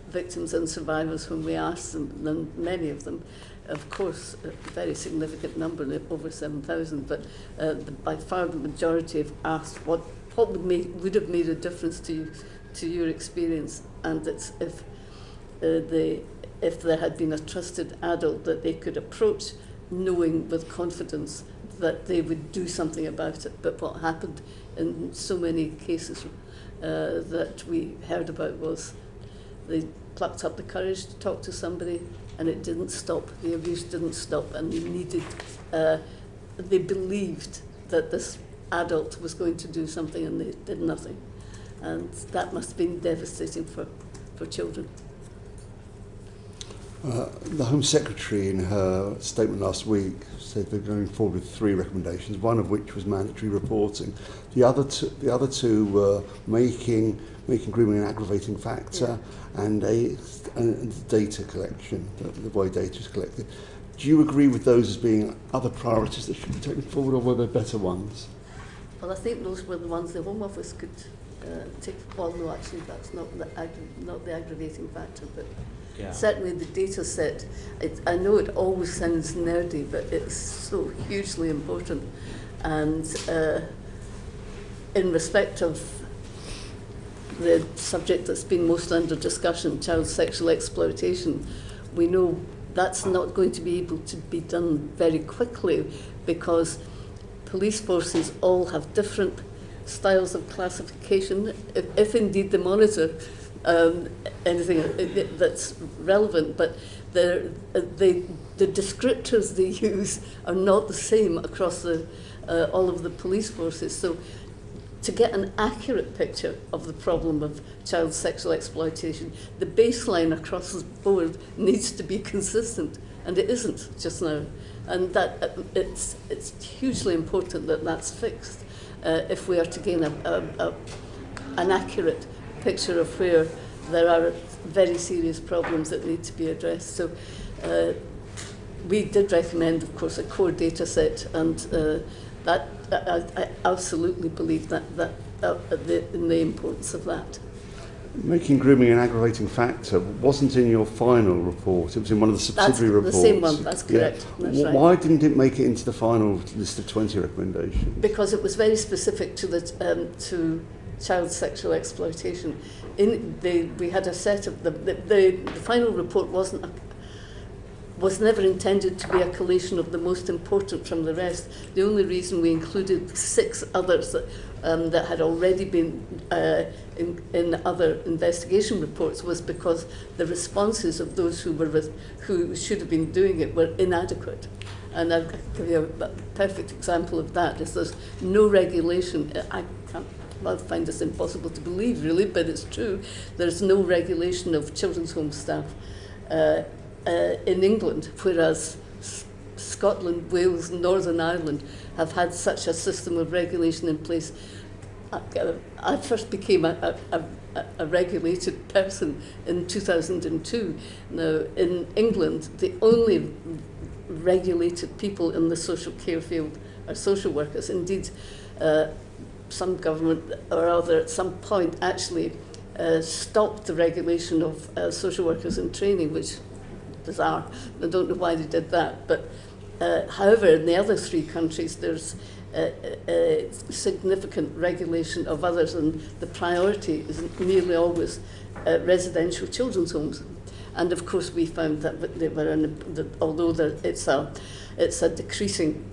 victims and survivors when we asked them, and many of them, of course, a very significant number, over 7,000, but by far the majority have asked what would have made a difference to your experience, and it's if there had been a trusted adult that they could approach, knowing with confidence that they would do something about it. But what happened in so many cases that we heard about was they plucked up the courage to talk to somebody, and it didn't stop. The abuse didn't stop, and they needed, they believed that this adult was going to do something, and they did nothing. And that must have been devastating for children. The Home Secretary, in her statement last week, said they're going forward with 3 recommendations, one of which was mandatory reporting. The other two were making grooming an aggravating factor, and data collection, the way data is collected. Do you agree with those as being other priorities that should be taken forward, or were there better ones? Well, I think those were the ones the Home Office could take. Well, no, actually, that's not the aggravating factor, but certainly the data set. I know it always sounds nerdy, but it's so hugely important. And in respect of the subject that's been most under discussion, child sexual exploitation, we know that's not going to be able to be done very quickly, because police forces all have different styles of classification, if indeed they monitor anything that's relevant, but the descriptors they use are not the same across all of the police forces. So to get an accurate picture of the problem of child sexual exploitation, the baseline across the board needs to be consistent, and it isn't just now. And that it's hugely important that that's fixed if we are to gain an accurate picture of where there are very serious problems that need to be addressed. So we did recommend, of course, a core data set, and that I absolutely believe that in the importance of that. Making grooming an aggravating factor wasn't in your final report, it was in one of the subsidiary reports. The same one, that's correct. Yeah. That's right. Why didn't it make it into the final list of 20 recommendations? Because it was very specific to to child sexual exploitation. We had a set of the final report was never intended to be a collation of the most important from the rest. The only reason we included 6 others that had already been in other investigation reports was because the responses of those who should have been doing it were inadequate. And I'll give you a perfect example of that. Is there's no regulation. I find this impossible to believe, really, but it's true. There's no regulation of children's home staff in England, whereas Scotland, Wales, Northern Ireland have had such a system of regulation in place. I first became a regulated person in 2002. Now, in England, the only regulated people in the social care field are social workers. Indeed, some government or other at some point actually stopped the regulation of social workers in training, which is bizarre. I don't know why they did that. But however, in the other 3 countries, there's significant regulation of others, and the priority is nearly always residential children's homes. And of course, we found that they were although it's a decreasing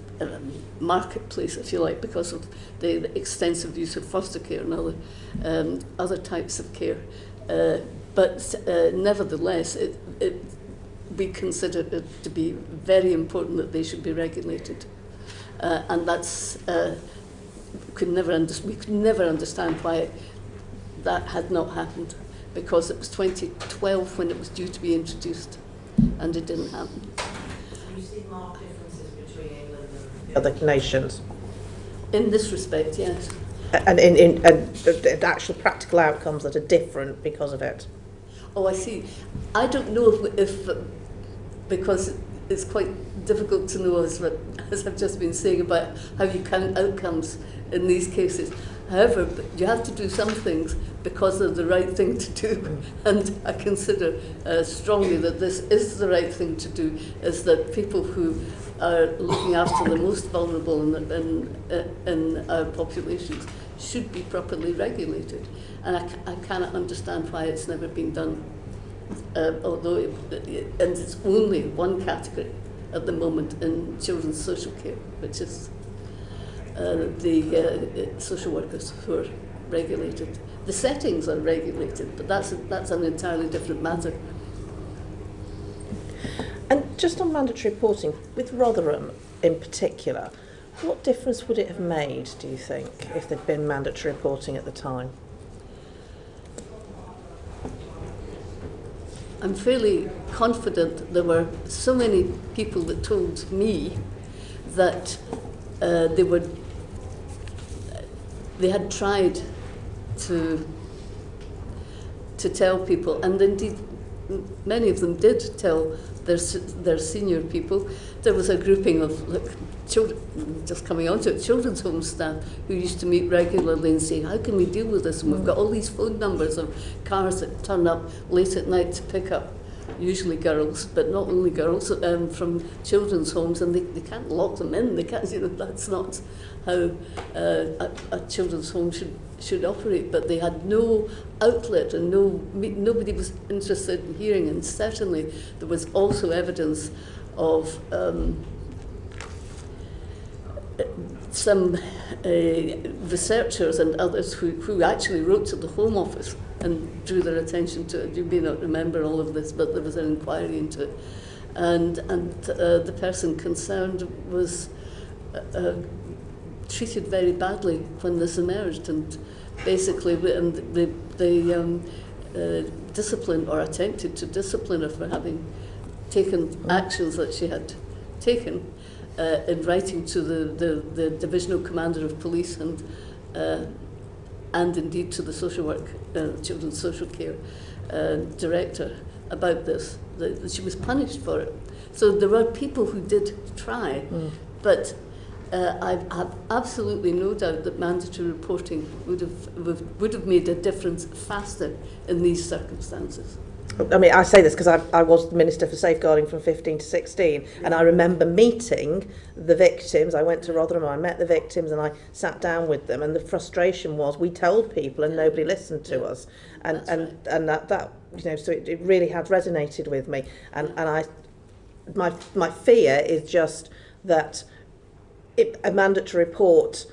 marketplace, if you like, because of the extensive use of foster care and other types of care. But nevertheless, we consider it to be very important that they should be regulated. And that's we could never understand why that had not happened, because it was 2012 when it was due to be introduced, and it didn't happen. Do you see marked differences between England and the other nations? In this respect, yes. And in the actual practical outcomes that are different because of it? Oh, I see. I don't know if because it's quite difficult to know, as I've just been saying, about how you count outcomes in these cases. However, you have to do some things because they're the right thing to do, and I consider strongly that this is the right thing to do, is that people who are looking after the most vulnerable in our populations should be properly regulated. And I cannot understand why it's never been done, although and it's only one category at the moment in children's social care, which is the social workers who are regulated. The settings are regulated, but that's an entirely different matter. And just on mandatory reporting, with Rotherham in particular, what difference would it have made, do you think, if there'd been mandatory reporting at the time? I'm fairly confident there were so many people that told me that they had tried to tell people, and indeed many of them did tell their senior people. There was a grouping of children, just coming onto it, children's home staff who used to meet regularly and say, how can we deal with this? And we've got all these phone numbers of cars that turn up late at night to pick up, usually girls, but not only girls, from children's homes, and they can't lock them in. They can't, that's not how a children's home should operate. But they had no outlet, and nobody was interested in hearing. And certainly there was also evidence of some researchers and others who actually wrote to the Home Office and drew their attention to it. You may not remember all of this, but there was an inquiry into it. And the person concerned was treated very badly when this emerged, and basically they disciplined or attempted to discipline her for having taken actions that she had taken in writing to the divisional commander of police and indeed to the social work, children's social care director about this. That she was punished for it. So there were people who did try, but I have absolutely no doubt that mandatory reporting would have made a difference faster in these circumstances. I mean, I say this because I was the Minister for Safeguarding from 15 to 16, and I remember meeting the victims. I went to Rotherham, I met the victims, and I sat down with them, and the frustration was we told people and nobody listened to us, and that so it really had resonated with me, and my fear is just that a mandatory report,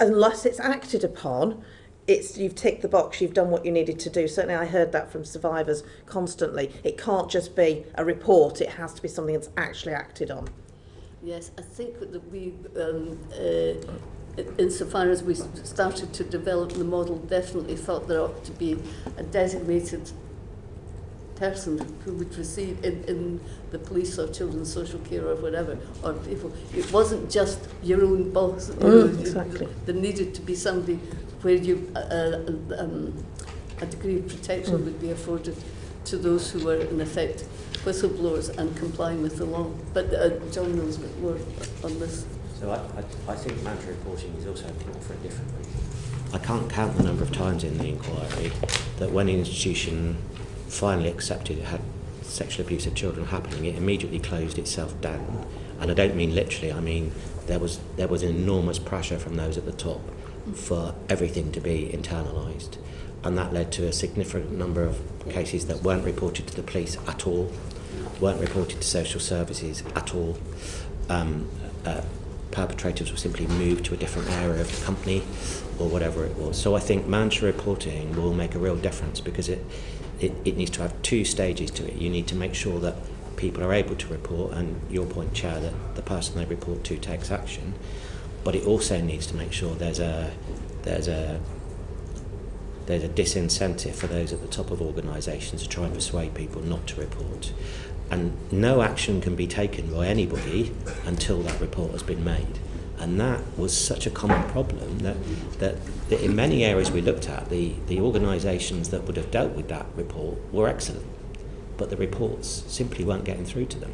unless it's acted upon, you've ticked the box, you've done what you needed to do. Certainly I heard that from survivors constantly. It can't just be a report, it has to be something that's actually acted on. Yes, I think that we, insofar as we started to develop the model, definitely thought there ought to be a designated person who would receive in the police or children's social care or whatever, or people. It wasn't just your own boss. Exactly. There needed to be somebody where a degree of protection would be afforded to those who were in effect whistleblowers and complying with the law. But John knows a bit more on this. So I think mandatory reporting is also important for a different reason. I can't count the number of times in the inquiry that when an institution finally accepted it had sexual abuse of children happening, it immediately closed itself down. And I don't mean literally, I mean there was an enormous pressure from those at the top for everything to be internalised, and that led to a significant number of cases that weren't reported to the police at all, weren't reported to social services at all. Perpetrators were simply moved to a different area of the company or whatever it was. So I think mandatory reporting will make a real difference, because it needs to have two stages to it. You need to make sure that people are able to report, and your point, Chair, that the person they report to takes action. But it also needs to make sure there's a disincentive for those at the top of organisations to try and persuade people not to report. And no action can be taken by anybody until that report has been made. And that was such a common problem that in many areas we looked at, the organisations that would have dealt with that report were excellent. but the reports simply weren't getting through to them.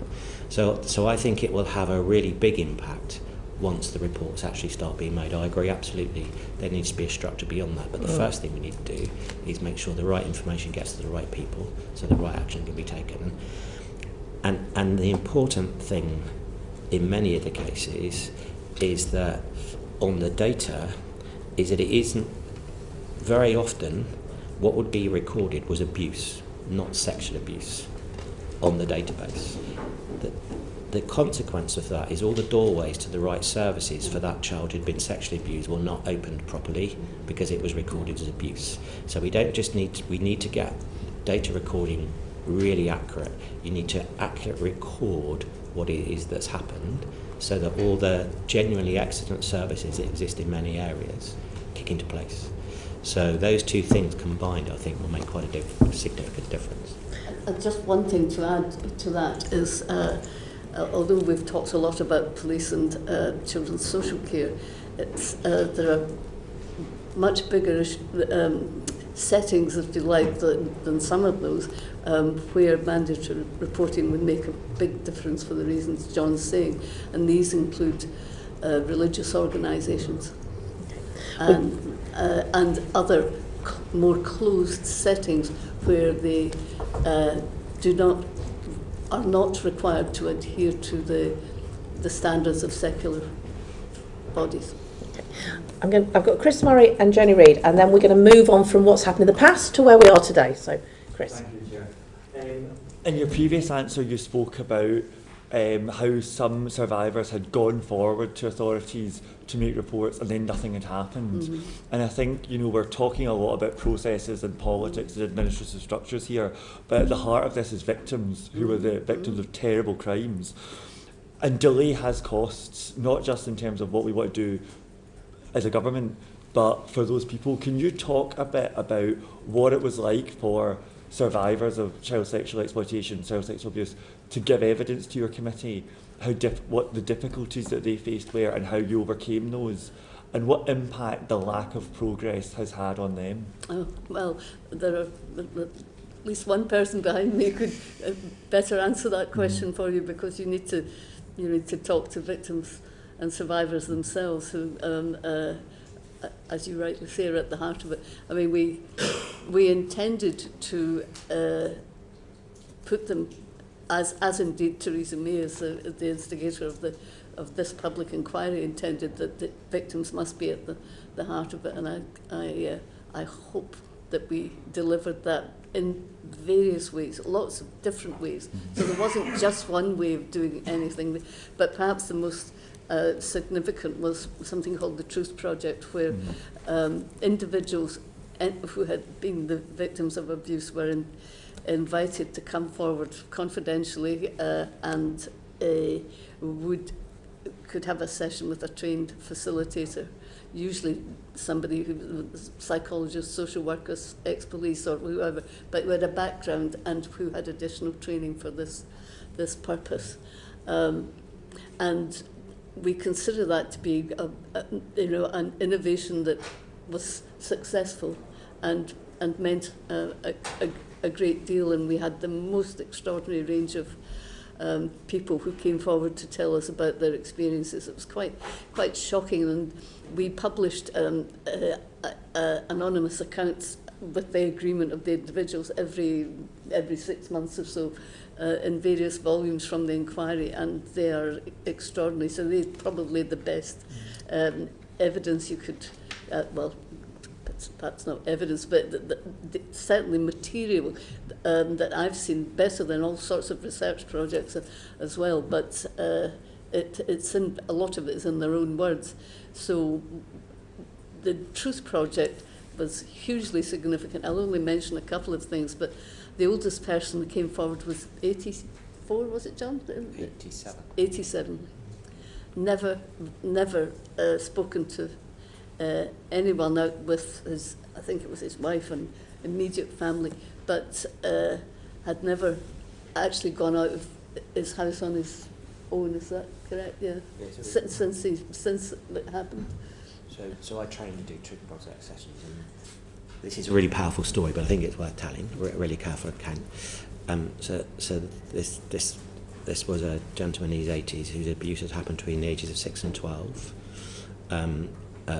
So I think it will have a really big impact once the reports actually start being made. I agree, absolutely, there needs to be a structure beyond that, but the first thing we need to do is make sure the right information gets to the right people so the right action can be taken. And the important thing in many of the cases is that on the data is that it isn't very often what would be recorded was abuse, not sexual abuse on the database. The consequence of that is all the doorways to the right services for that child who'd been sexually abused were not opened properly because it was recorded as abuse. So we need to get data recording really accurate. You need to accurately record what it is that's happened so that all the genuinely excellent services that exist in many areas kick into place. So those two things combined, I think, will make quite a significant difference. Just one thing to add to that is, although we've talked a lot about police and children's social care, there are much bigger settings, if you like, than some of those, where mandatory reporting would make a big difference for the reasons John's saying, and these include religious organisations and other more closed settings where they are not required to adhere to the standards of secular bodies. I've got Chris Murray and Jenny Reid, and then we're going to move on from what's happened in the past to where we are today. So, Chris. Thank you, Chair. In your previous answer, you spoke about how some survivors had gone forward to authorities to make reports and then nothing had happened. Mm-hmm. And I think, we're talking a lot about processes and politics and administrative structures here, but at the heart of this is victims who are the victims of terrible crimes. And delay has costs, not just in terms of what we want to do as a government, but for those people. Can you talk a bit about what it was like for survivors of child sexual exploitation, child sexual abuse, to give evidence to your committee, what the difficulties that they faced were and how you overcame those, and what impact the lack of progress has had on them? Oh, well, there are at least one person behind me could better answer that question for you, because you need to talk to victims and survivors themselves who, as you rightly say, are at the heart of it. I mean, we intended to put them, as indeed Theresa May, as the instigator of this public inquiry, intended that the victims must be at the heart of it, and I hope that we delivered that in various ways, lots of different ways. So there wasn't just one way of doing anything, but perhaps the most significant was something called the Truth Project, where individuals who had been the victims of abuse were invited to come forward confidentially and could have a session with a trained facilitator, usually somebody who was psychologist, social workers, ex-police or whoever, but who had a background and who had additional training for this purpose. And we consider that to be an innovation that was successful and meant a great deal, and we had the most extraordinary range of people who came forward to tell us about their experiences. It was quite shocking, and we published anonymous accounts with the agreement of the individuals every 6 months or so in various volumes from the inquiry, and they are extraordinary. So they're probably the best evidence you could, that's not evidence, but certainly material that I've seen, better than all sorts of research projects as well. But it's in, a lot of it is in their own words. So the Truth Project was hugely significant. I'll only mention a couple of things, but the oldest person that came forward was 84, was it, John? 87. 87. Never spoken to anyone out with his, I think it was his wife and immediate family, but had never actually gone out of his house on his own. Is that correct? Yeah. Since it happened. So I trained to do Truth Project sessions, and this is a really powerful story, but I think it's worth telling. A really careful account. So this was a gentleman in his 80s whose abuse had happened between the ages of 6 and 12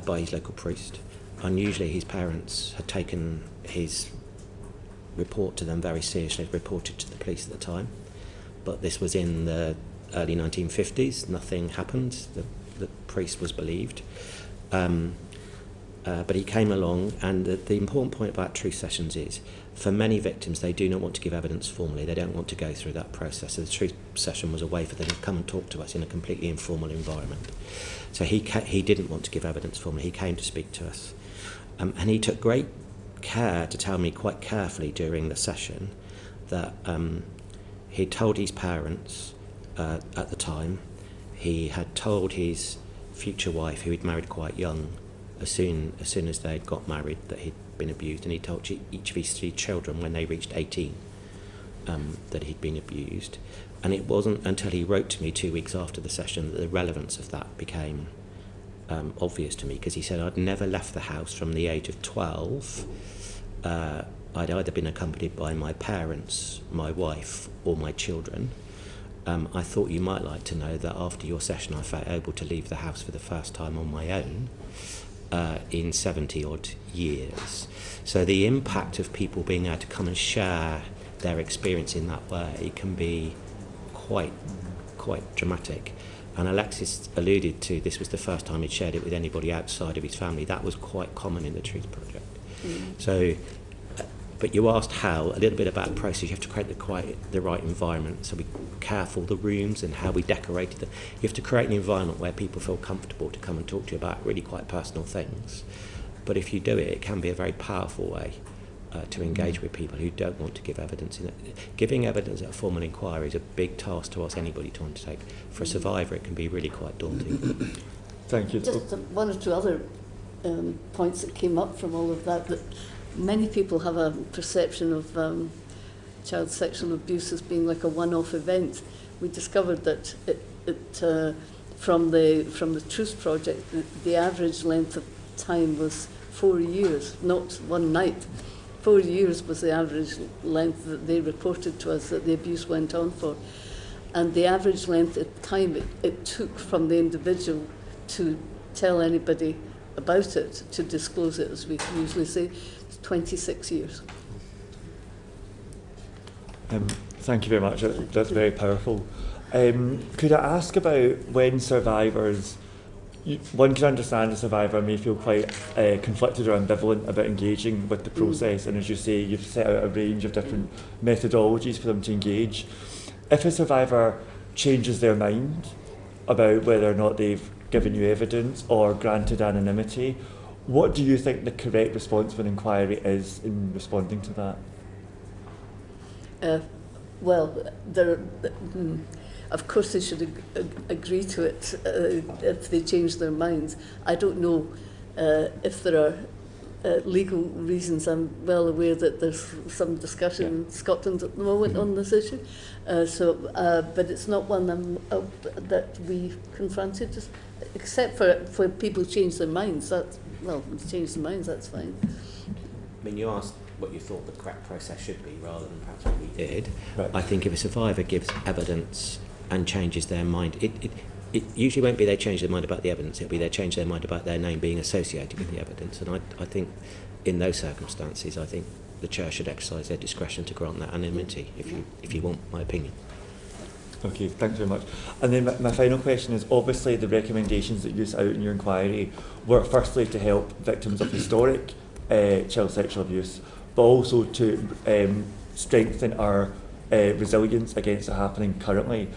by his local priest. Unusually, his parents had taken his report to them very seriously, reported to the police at the time. But this was in the early 1950s. Nothing happened. The priest was believed. But he came along, and the important point about truth sessions is, for many victims, they do not want to give evidence formally. They don't want to go through that process. So the truth session was a way for them to come and talk to us in a completely informal environment. So he didn't want to give evidence formally. He came to speak to us. And he took great care to tell me quite carefully during the session that he told his parents at the time, he had told his future wife, who he'd married quite young, as soon as they'd got married, that he'd been abused, and he told each of his 3 children when they reached 18 that he'd been abused. And it wasn't until he wrote to me 2 weeks after the session that the relevance of that became obvious to me, because he said, I'd never left the house from the age of 12. I'd either been accompanied by my parents, my wife, or my children. I thought you might like to know that after your session I felt able to leave the house for the first time on my own in 70 odd years. So the impact of people being able to come and share their experience in that way can be quite dramatic. And Alexis alluded to, this was the first time he'd shared it with anybody outside of his family. That was quite common in the Truth Project. So, but you asked how, a little bit about the process. You have to create the right environment. So be careful, the rooms and how we decorated them. You have to create an environment where people feel comfortable to come and talk to you about really quite personal things. But if you do it, it can be a very powerful way to engage with people who don't want to give evidence. Giving evidence at a formal inquiry is a big task to ask anybody to undertake. For a survivor, it can be really quite daunting. Thank you. Just one or two other points that came up from all of that many people have a perception of child sexual abuse as being like a one-off event. We discovered that from the Truth Project, the average length of time was 4 years, not one night. 4 years was the average length that they reported to us that the abuse went on for. And the average length of time it took from the individual to tell anybody about it, to disclose it, as we usually say, 26 years. Thank you very much. That's very powerful. Could I ask about when survivors, one can understand a survivor may feel quite conflicted or ambivalent about engaging with the process, and as you say, you've set out a range of different methodologies for them to engage. If a survivor changes their mind about whether or not they've given you evidence or granted anonymity, what do you think the correct response for an inquiry is in responding to that? Of course they should agree to it if they change their minds. I don't know if there are legal reasons. I'm well aware that there's some discussion in Scotland at the moment on this issue. But it's not one that we confronted, except for people change their minds. Change their minds, that's fine. I mean, you asked what you thought the correct process should be rather than perhaps what we did. Right. I think if a survivor gives evidence and changes their mind, it usually won't be they change their mind about the evidence, it'll be they change their mind about their name being associated with the evidence. And I think in those circumstances, I think the church should exercise their discretion to grant that anonymity, if you want my opinion. Okay, thanks very much. And then my final question is, obviously the recommendations that you set out in your inquiry were firstly to help victims of historic child sexual abuse, but also to strengthen our resilience against it happening currently.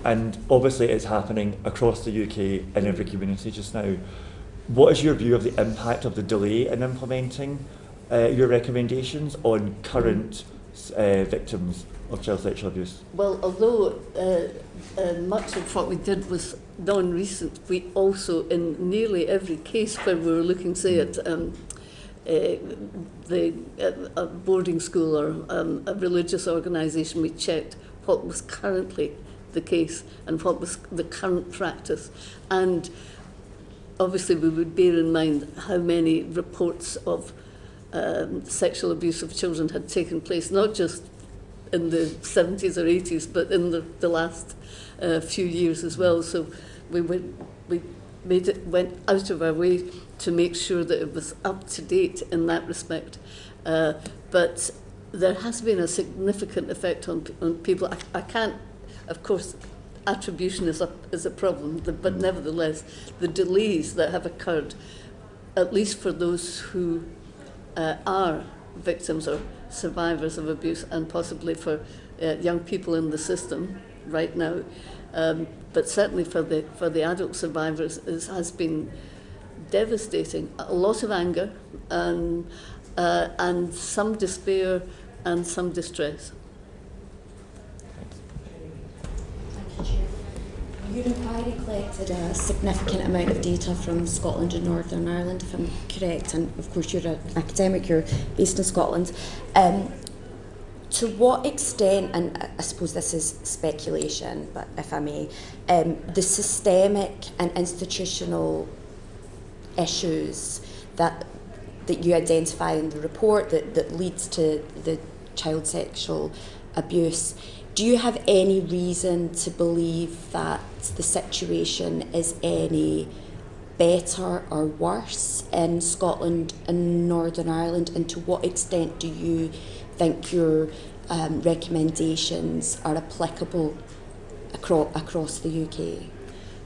And obviously it's happening across the UK in every community just now. What is your view of the impact of the delay in implementing your recommendations on current victims of child sexual abuse? Well, although much of what we did was non-recent, we also, in nearly every case where we were looking, say, at a boarding school or a religious organisation, we checked what was currently the case and what was the current practice. And obviously we would bear in mind how many reports of sexual abuse of children had taken place, not just in the 70s or 80s, but in the last few years as well. So we went out of our way to make sure that it was up to date in that respect. But there has been a significant effect on people. I can't, of course, attribution is a problem, but nevertheless, the delays that have occurred, at least for those who are victims or survivors of abuse, and possibly for young people in the system right now, but certainly for the adult survivors, has been devastating. A lot of anger and some despair and some distress. Your inquiry collected a significant amount of data from Scotland and Northern Ireland, if I'm correct, and of course you're an academic, you're based in Scotland. To what extent, and I suppose this is speculation, but if I may, the systemic and institutional issues that you identify in the report that leads to the child sexual abuse, do you have any reason to believe that the situation is any better or worse in Scotland and Northern Ireland, and to what extent do you think your recommendations are applicable across the UK?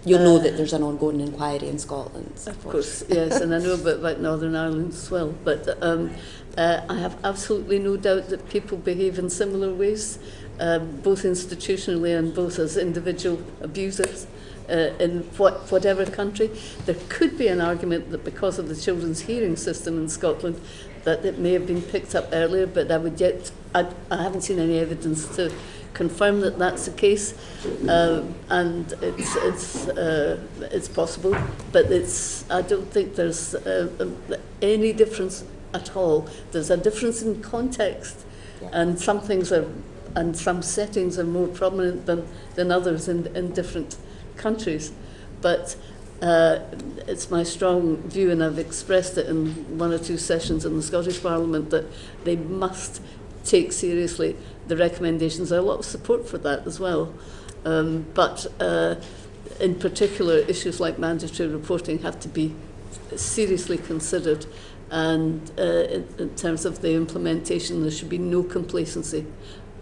You'll know that there's an ongoing inquiry in Scotland. Of course, yes, and I know about Northern Ireland as well. But I have absolutely no doubt that people behave in similar ways, both institutionally and both as individual abusers. In whatever country. There could be an argument that because of the children's hearing system in Scotland that it may have been picked up earlier, but I haven't seen any evidence to confirm that that's the case, and it's possible, but I don't think there's any difference at all. There's a difference in context, and some things and some settings are more prominent than others in different countries, but it's my strong view, and I've expressed it in one or two sessions in the Scottish Parliament, that they must take seriously the recommendations. There's a lot of support for that as well, but in particular issues like mandatory reporting have to be seriously considered, and in terms of the implementation there should be no complacency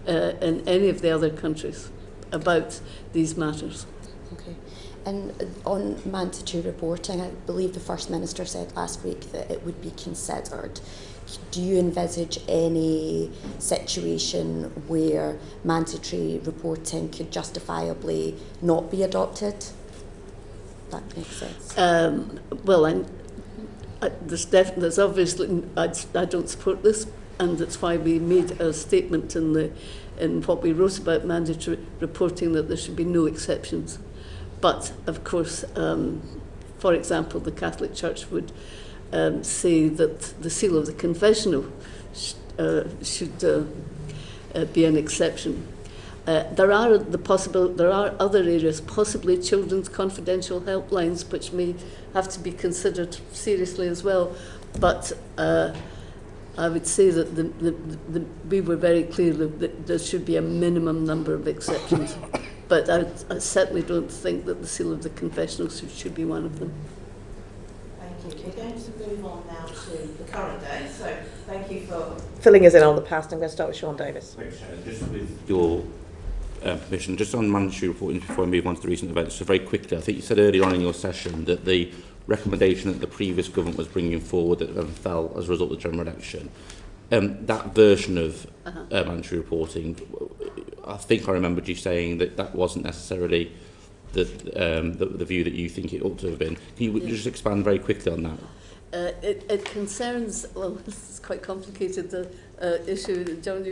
in any of the other countries about these matters. Okay. And on mandatory reporting, I believe the First Minister said last week that it would be considered. Do you envisage any situation where mandatory reporting could justifiably not be adopted? That makes sense. Well, there's obviously, I don't support this, and that's why we made a statement in what we wrote about mandatory reporting, that there should be no exceptions. But, of course, for example, the Catholic Church would say that the seal of the confessional should be an exception. There are other areas, possibly children's confidential helplines, which may have to be considered seriously as well. But I would say that we were very clear that there should be a minimum number of exceptions. But I certainly don't think that the seal of the confessional should be one of them. Thank you. We're going to move on now to the current day. So thank you for filling us in on the past. I'm going to start with Sean Davis. Thanks, Sharon. Just with your permission, just on mandatory reporting before I move on to the recent events, so very quickly, I think you said earlier on in your session that the recommendation that the previous government was bringing forward that fell as a result of the general election, that version of mandatory reporting, I think I remembered you saying that wasn't necessarily the view that you think it ought to have been. Can you just expand very quickly on that? It concerns, well, this is quite complicated, the issue. John,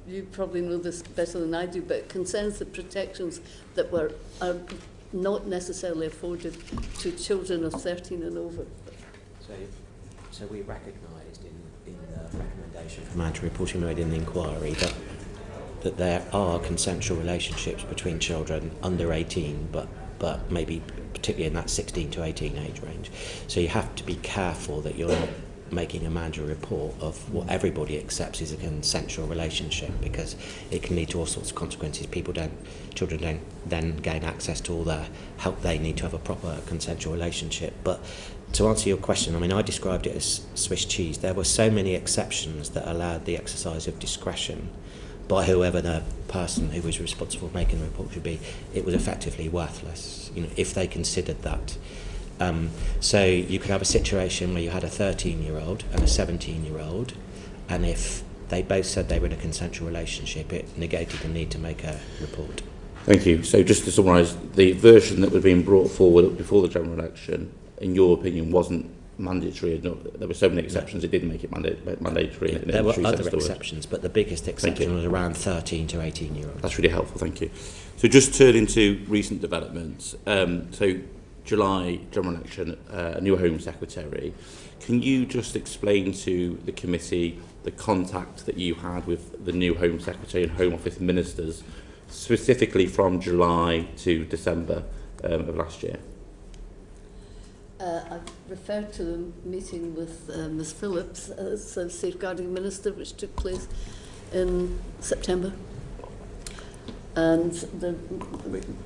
you probably know this better than I do, but it concerns the protections that are not necessarily afforded to children of 13 and over. So we recognised in the recommendation for mandatory reporting made in the inquiry that there are consensual relationships between children under 18, but maybe particularly in that 16 to 18 age range. So you have to be careful that you're not making a mandatory report of what everybody accepts is a consensual relationship, because it can lead to all sorts of consequences. Children don't then gain access to all the help they need to have a proper consensual relationship. But to answer your question, I mean, I described it as Swiss cheese. There were so many exceptions that allowed the exercise of discretion by whoever the person who was responsible for making the report should be. It was effectively worthless, if they considered that. So you could have a situation where you had a 13-year-old and a 17-year-old, and if they both said they were in a consensual relationship, it negated the need to make a report. Thank you. So just to summarise, the version that was being brought forward before the general election, in your opinion, wasn't mandatory enough. There were so many exceptions, it didn't make it mandatory. Yeah, there were other exceptions, but the biggest exception was around 13 to 18-year-olds. That's really helpful, thank you. So just turning to recent developments, so July general election, a new Home Secretary. Can you just explain to the committee the contact that you had with the new Home Secretary and Home Office ministers, specifically from July to December of last year? I've referred to the meeting with Ms Phillips as a Safeguarding Minister, which took place in September. And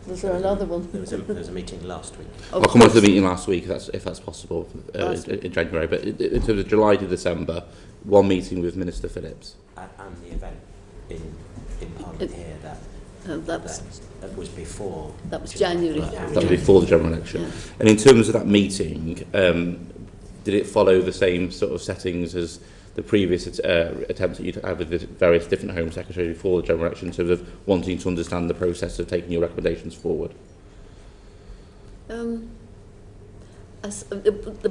was there another one? There was a meeting last week. I'll come on to the meeting last week if that's possible in January. But in terms of July to December, one meeting with Minister Phillips. And the event in Parliament here that was before. That was January. That was before the general election. Yeah. And in terms of that meeting, did it follow the same sort of settings as the previous attempts that you'd had with the various different Home Secretaries before the general election, in terms of wanting to understand the process of taking your recommendations forward? There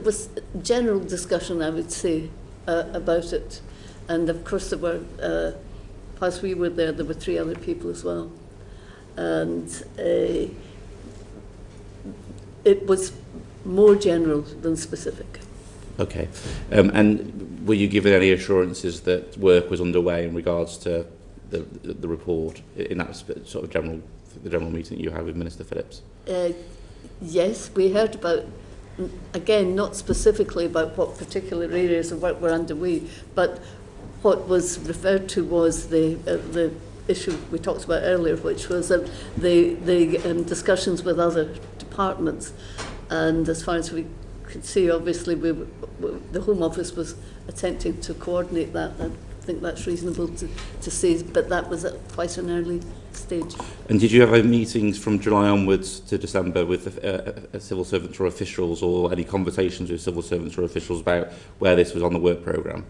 was general discussion, I would say, about it. And of course there were, whilst we were there were 3 other people as well. And it was more general than specific. Okay. And were you given any assurances that work was underway in regards to the report in that sort of general meeting that you had with Minister Phillips? Yes, we heard about, again, not specifically about what particular areas of work were underway, but what was referred to was the issue we talked about earlier, which was the discussions with other departments. And as far as we could see, obviously, the Home Office was attempting to coordinate that. I think that's reasonable to say, but that was at quite an early stage. And did you have meetings from July onwards to December with civil servants or officials, or any conversations with civil servants or officials about where this was on the work programme?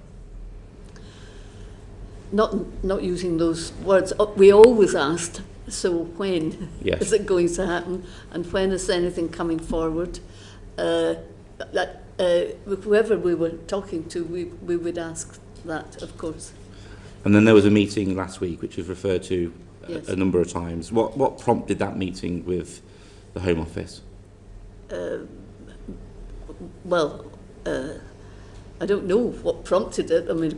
Not using those words. We always asked, so when is it going to happen, and when is anything coming forward? Whoever we were talking to, we would ask that, of course. And then there was a meeting last week, which you've referred to a number of times. What prompted that meeting with the Home Office? I don't know what prompted it. I mean,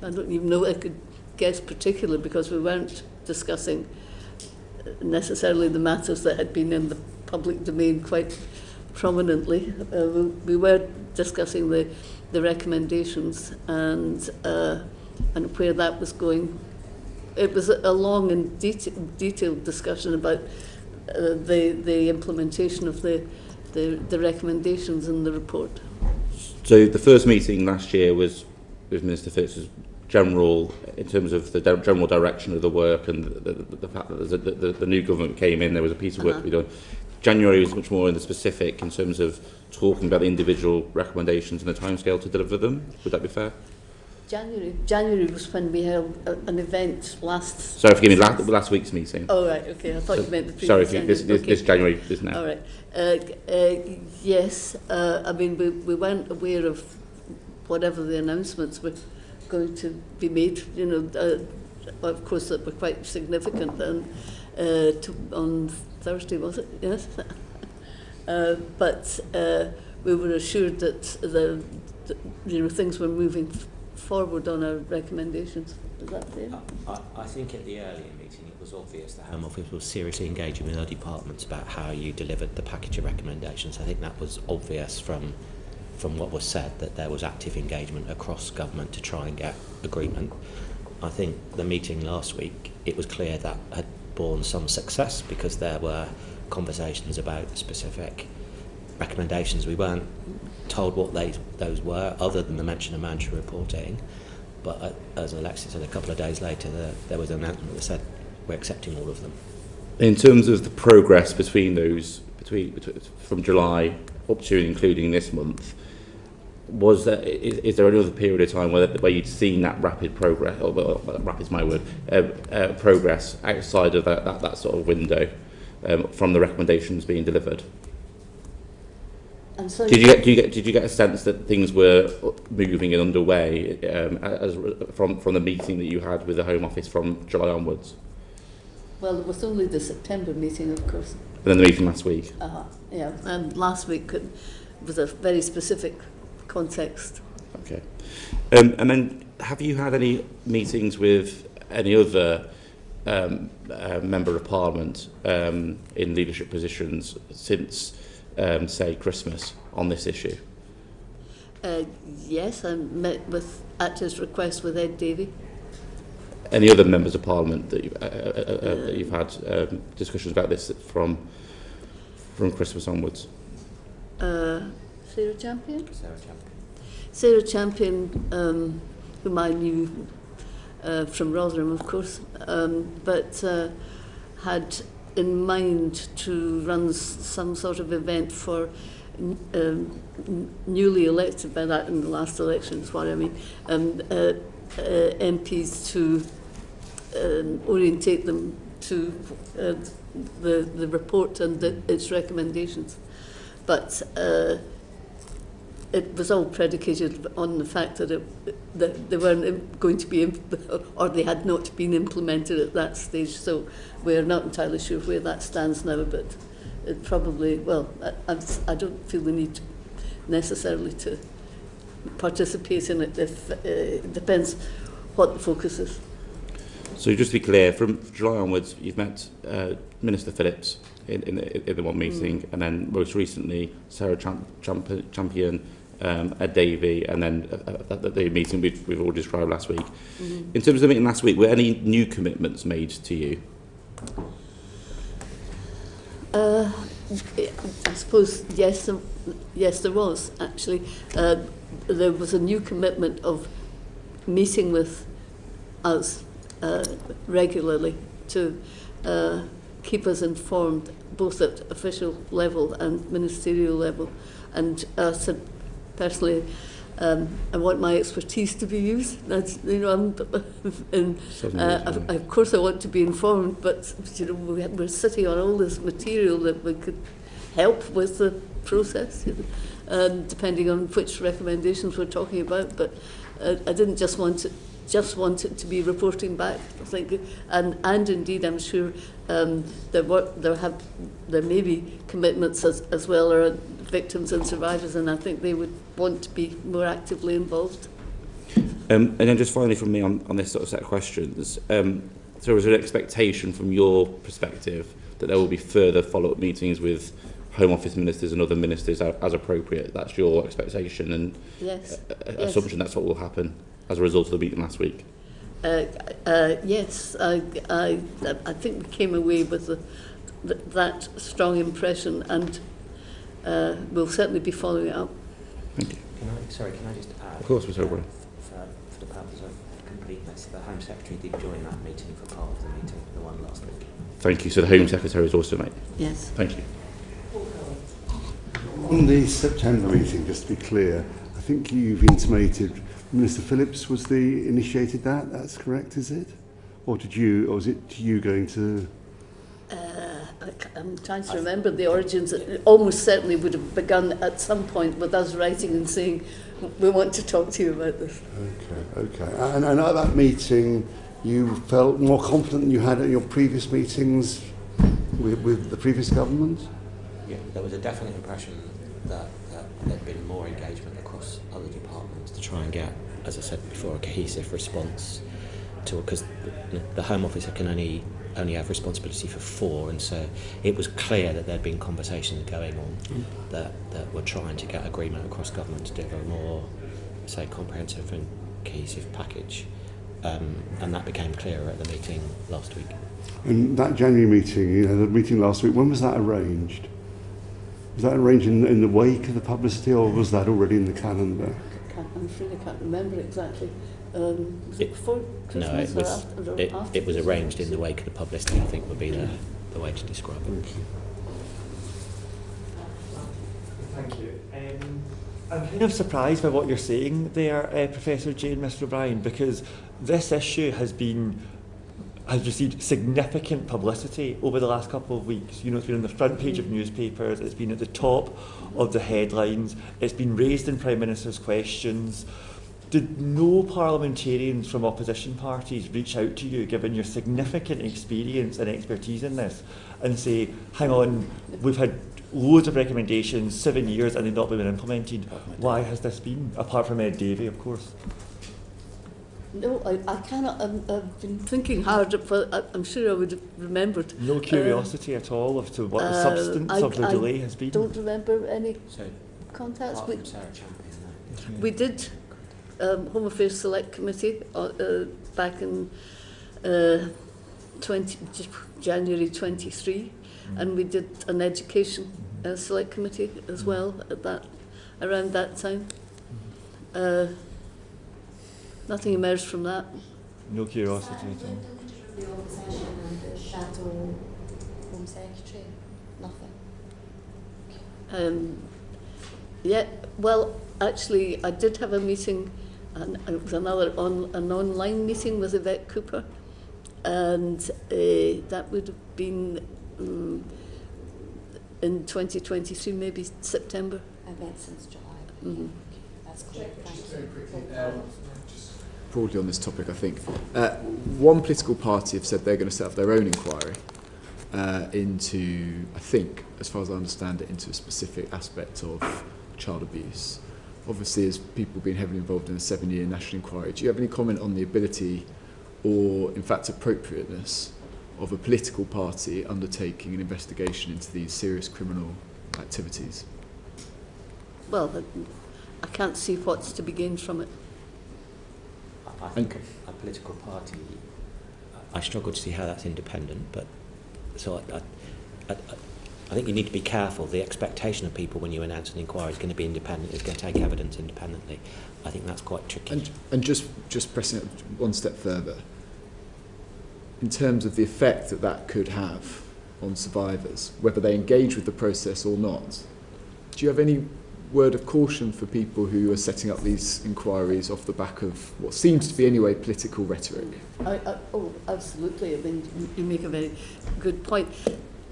I don't even know I could guess particularly, because we weren't discussing necessarily the matters that had been in the public domain quite prominently. We were discussing the recommendations and where that was going. It was a long and detailed discussion about the implementation of the recommendations in the report. So the first meeting last year was with Minister Phillips' general, in terms of the general direction of the work, and the fact that the new government came in, there was a piece of work to be done. January was much more in the specific, in terms of talking about the individual recommendations and the timescale to deliver them. Would that be fair? January was when we held an event last... Sorry, forgive me, last week's meeting. Oh, right, okay. I thought you meant the previous Sorry, this January, this now. All right. Yes, I mean, we weren't aware of whatever the announcements were going to be made, of course, that were quite significant. And on Thursday, was it? Yes. But we were assured that things were moving forward on our recommendations. Is that fair? I think at the earlier meeting it was obvious the Home Office was seriously engaging with our departments about how you delivered the package of recommendations. I think that was obvious from from what was said, that there was active engagement across government to try and get agreement. I think the meeting last week, it was clear that had borne some success because there were conversations about specific recommendations. We weren't told what those were, other than the mention of mandatory reporting. But as Alexis said, a couple of days later, there was an announcement that said we're accepting all of them. In terms of the progress between those, from July up to and including this month, is there another period of time where you'd seen that rapid progress, or rapid's my word, progress outside of that sort of window from the recommendations being delivered? And so did you get a sense that things were moving and underway from the meeting that you had with the Home Office from July onwards? Well, it was only the September meeting, of course. And then the meeting last week? Yeah, and last week was a very specific context. Okay. And then have you had any meetings with any other Member of Parliament in leadership positions since, say, Christmas on this issue? Yes, I met at his request with Ed Davey. Any other members of Parliament that you've had discussions about this from Christmas onwards? Sarah Champion? Sarah Champion, whom I knew from Rotherham, of course, but had in mind to run some sort of event for newly elected, by that in the last election is what I mean, MPs to orientate them to the report and its recommendations. But it was all predicated on the fact that they weren't going to be, or they had not been implemented at that stage. So we're not entirely sure where that stands now, but it probably, well, I don't feel the need necessarily to participate in it if it depends what the focus is. So just to be clear, from July onwards, you've met Minister Phillips in the one meeting, and then most recently Sarah Champion, Ed Davey, and then the meeting we've already described last week. Mm-hmm. In terms of the meeting last week, were any new commitments made to you? I suppose yes, there was actually. There was a new commitment of meeting with us regularly to keep us informed, both at official level and ministerial level. And said personally, I want my expertise to be used. That's, you know, of course I want to be informed, but you know, we're sitting on all this material that we could help with the process, you know, depending on which recommendations we're talking about. But I didn't just want it to be reporting back. I think, and indeed, I'm sure there may be commitments as well around victims and survivors, and I think they would want to be more actively involved. And then just finally from me on this sort of set of questions, so is there an expectation from your perspective that there will be further follow-up meetings with Home Office ministers and other ministers as appropriate? That's your expectation and yes. Assumption that's what will happen as a result of the meeting last week? Yes, I think we came away with that strong impression, and we'll certainly be following it up. Thank you. Can I just add? Of course, Mr. O'Brien. For the purpose of completeness, the Home Secretary did join that meeting for part of the meeting, the one last week. Thank you. So the Home Secretary is also mate. Yes. Thank you. On the September meeting, just to be clear, I think you've intimated Minister Phillips was initiated that. That's correct, is it? Or was it you going to? I'm trying to remember the origins. It almost certainly would have begun at some point with us writing and saying, we want to talk to you about this. Okay. And at that meeting, you felt more confident than you had at your previous meetings with the previous government? Yeah, there was a definite impression that there'd been more engagement across other departments to try and get, as I said before, a cohesive response to it, because the Home Office can only only have responsibility for 4, and so it was clear that there'd been conversations going on that were trying to get agreement across government to deliver a more, say, comprehensive and cohesive package. And that became clearer at the meeting last week. And that January meeting, the meeting last week, when was that arranged? Was that arranged in the wake of the publicity, or was that already in the calendar? I'm afraid I can't remember exactly. Was it before Christmas no, after? It was arranged in the wake of the publicity, I think would be the way to describe it. Thank you. I'm kind of surprised by what you're saying there, Professor Jay and Mr. O'Brien, because this issue has received significant publicity over the last couple of weeks. It's been on the front page of newspapers, it's been at the top of the headlines, it's been raised in Prime Minister's questions. Did no parliamentarians from opposition parties reach out to you, given your significant experience and expertise in this, and say, hang on, we've had loads of recommendations, 7 years, and they've not been implemented. Why has this been? Apart from Ed Davey, of course. No, I cannot. I've been thinking hard, but I'm sure I would have remembered. No curiosity at all as to what the substance of the delay has been? I don't remember any contacts. We did Home Affairs Select Committee back in January 23, and we did an Education Select Committee as well around that time. Nothing emerged from that. No curiosity at all. The opposition and the shadow Home Secretary? Nothing? Yeah, well, actually, I did have a meeting, and it was an online meeting with Yvette Cooper, and that would have been in 2023, maybe September. I've been since July. Mm-hmm. That's clear. Just very quickly, just broadly on this topic, I think one political party have said they're going to set up their own inquiry into, I think, as far as I understand it, into a specific aspect of child abuse. Obviously, as people being heavily involved in a 7-year national inquiry, do you have any comment on the ability or, in fact, appropriateness of a political party undertaking an investigation into these serious criminal activities? Well, I can't see what's to be gained from it. I think a political party, I struggle to see how that's independent, but so I think you need to be careful. The expectation of people when you announce an inquiry is going to be independent, is going to take evidence independently. I think that's quite tricky. And just pressing it one step further, in terms of the effect that could have on survivors, whether they engage with the process or not, do you have any word of caution for people who are setting up these inquiries off the back of what seems to be anyway political rhetoric? Oh, absolutely. I mean, you make a very good point.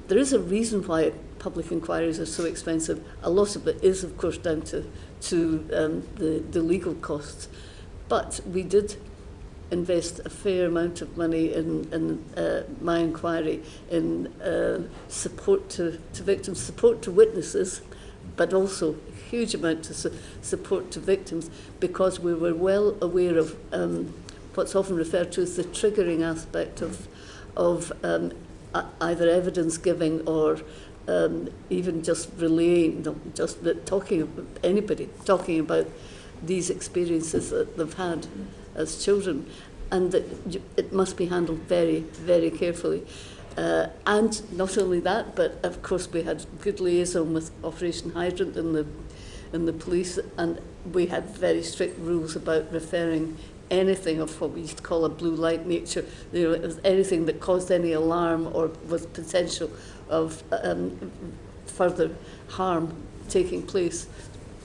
There is a reason why public inquiries are so expensive. A lot of it is, of course, down to the legal costs. But we did invest a fair amount of money in my inquiry in support to victims, support to witnesses, but also a huge amount of support to victims, because we were well aware of what's often referred to as the triggering aspect of either evidence giving or even just relaying, just talking about these experiences that they've had as children, and that it must be handled very, very carefully. And not only that, but of course we had good liaison with Operation Hydrant and the police, and we had very strict rules about referring anything of what we used to call a blue light nature, it was anything that caused any alarm or was potential of further harm taking place,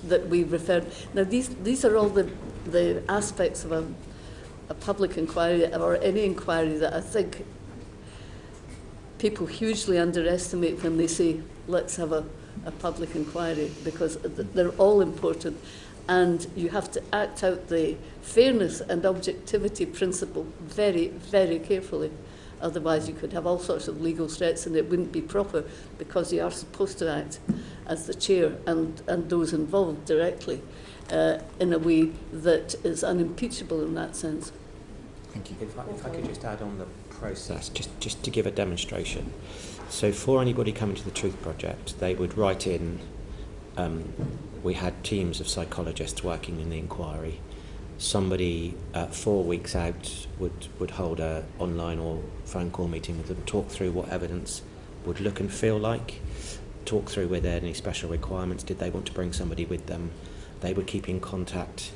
that we referred. Now these are all the aspects of a public inquiry or any inquiry that I think people hugely underestimate when they say, let's have a public inquiry, because they're all important. And you have to act out the fairness and objectivity principle very, very carefully. Otherwise you could have all sorts of legal threats and it wouldn't be proper, because you are supposed to act as the chair and those involved directly in a way that is unimpeachable in that sense. Thank you. If I could just add on the process, just to give a demonstration. So for anybody coming to the Truth Project, they would write in, we had teams of psychologists working in the inquiry. Somebody 4 weeks out would hold a online or phone call meeting with them, talk through what evidence would look and feel like, talk through whether there are any special requirements, did they want to bring somebody with them. They would keep in contact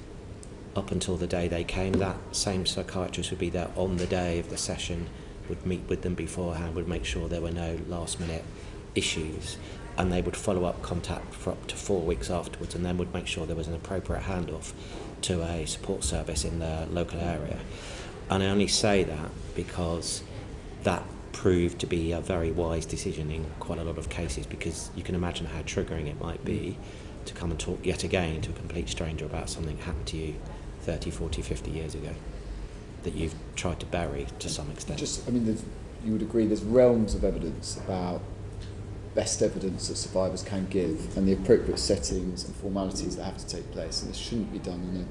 up until the day they came. That same psychiatrist would be there on the day of the session, would meet with them beforehand, would make sure there were no last minute issues, and they would follow up contact for up to 4 weeks afterwards, and then would make sure there was an appropriate handoff to a support service in the local area. And I only say that because that proved to be a very wise decision in quite a lot of cases, because you can imagine how triggering it might be to come and talk yet again to a complete stranger about something that happened to you 30, 40, 50 years ago that you've tried to bury to some extent. I mean, you would agree there's realms of evidence about best evidence that survivors can give and the appropriate settings and formalities that have to take place, and this shouldn't be done in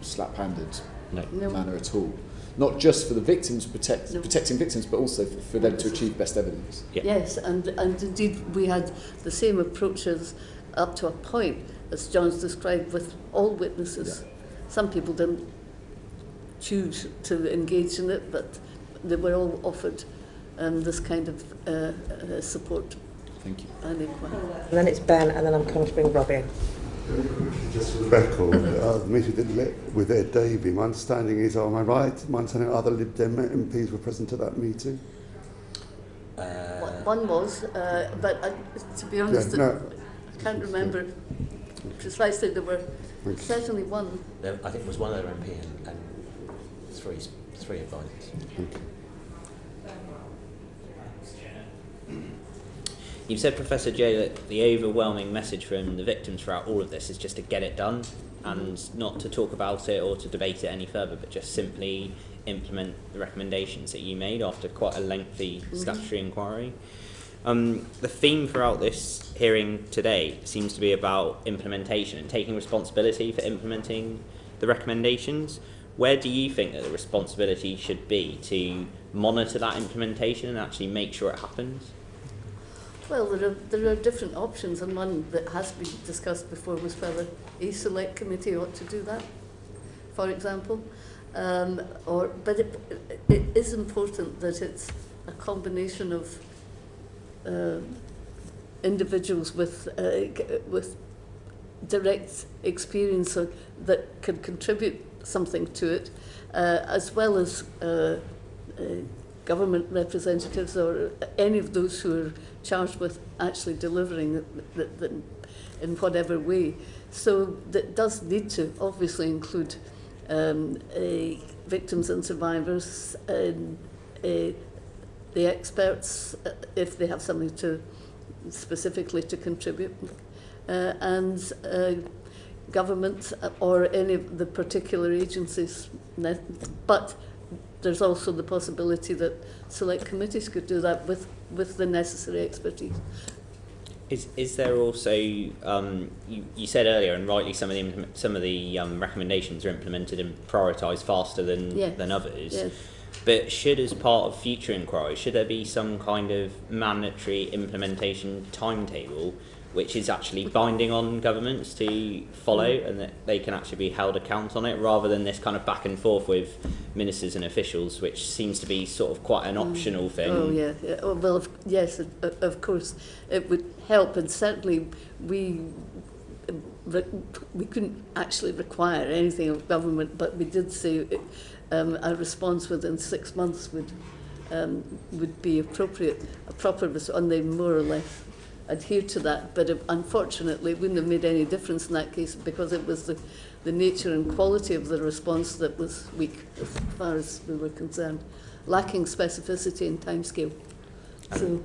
a slap-handed manner at all. Not just for the victims, protecting victims, but also for them to achieve best evidence. Yeah. Yes, and indeed we had the same approaches up to a point, as John's described, with all witnesses. Yeah. Some people didn't choose to engage in it, but they were all offered this kind of support. Thank you. And then it's Ben, and then I'm coming to bring Rob in. Just for the record, the meeting didn't with Ed Davey. My understanding is, am I right? My understanding other Lib Dem MPs were present at that meeting? One was, but to be honest, I can't remember precisely. There were certainly one. I think it was one other MP and three advisors. Okay. You've said, Professor Jay, that the overwhelming message from the victims throughout all of this is just to get it done and not to talk about it or to debate it any further, but just simply implement the recommendations that you made after quite a lengthy statutory inquiry. The theme throughout this hearing today seems to be about implementation and taking responsibility for implementing the recommendations. Where do you think that the responsibility should be to monitor that implementation and actually make sure it happens? Well, there are different options, and one that has been discussed before was whether a select committee ought to do that, for example. But it is important that it's a combination of individuals with direct experience that can contribute something to it, as well as government representatives or any of those who are charged with actually delivering it in whatever way. So that does need to obviously include victims and survivors, the experts, if they have something to specifically to contribute, and government or any of the particular agencies. But there's also the possibility that select committees could do that with the necessary expertise. Is there also, you said earlier, and rightly, some of the recommendations are implemented and prioritised faster than others. Yes. But should, as part of future inquiries, should there be some kind of mandatory implementation timetable which is actually binding on governments to follow and that they can actually be held account on it, rather than this kind of back and forth with ministers and officials, which seems to be sort of quite an optional thing? Oh, yeah. Oh, well, yes, of course, it would help, and certainly we couldn't actually require anything of government, but we did say a response within 6 months would be appropriate, a proper response, and they more or less adhere to that, but unfortunately it wouldn't have made any difference in that case, because it was the nature and quality of the response that was weak as far as we were concerned, lacking specificity and timescale. So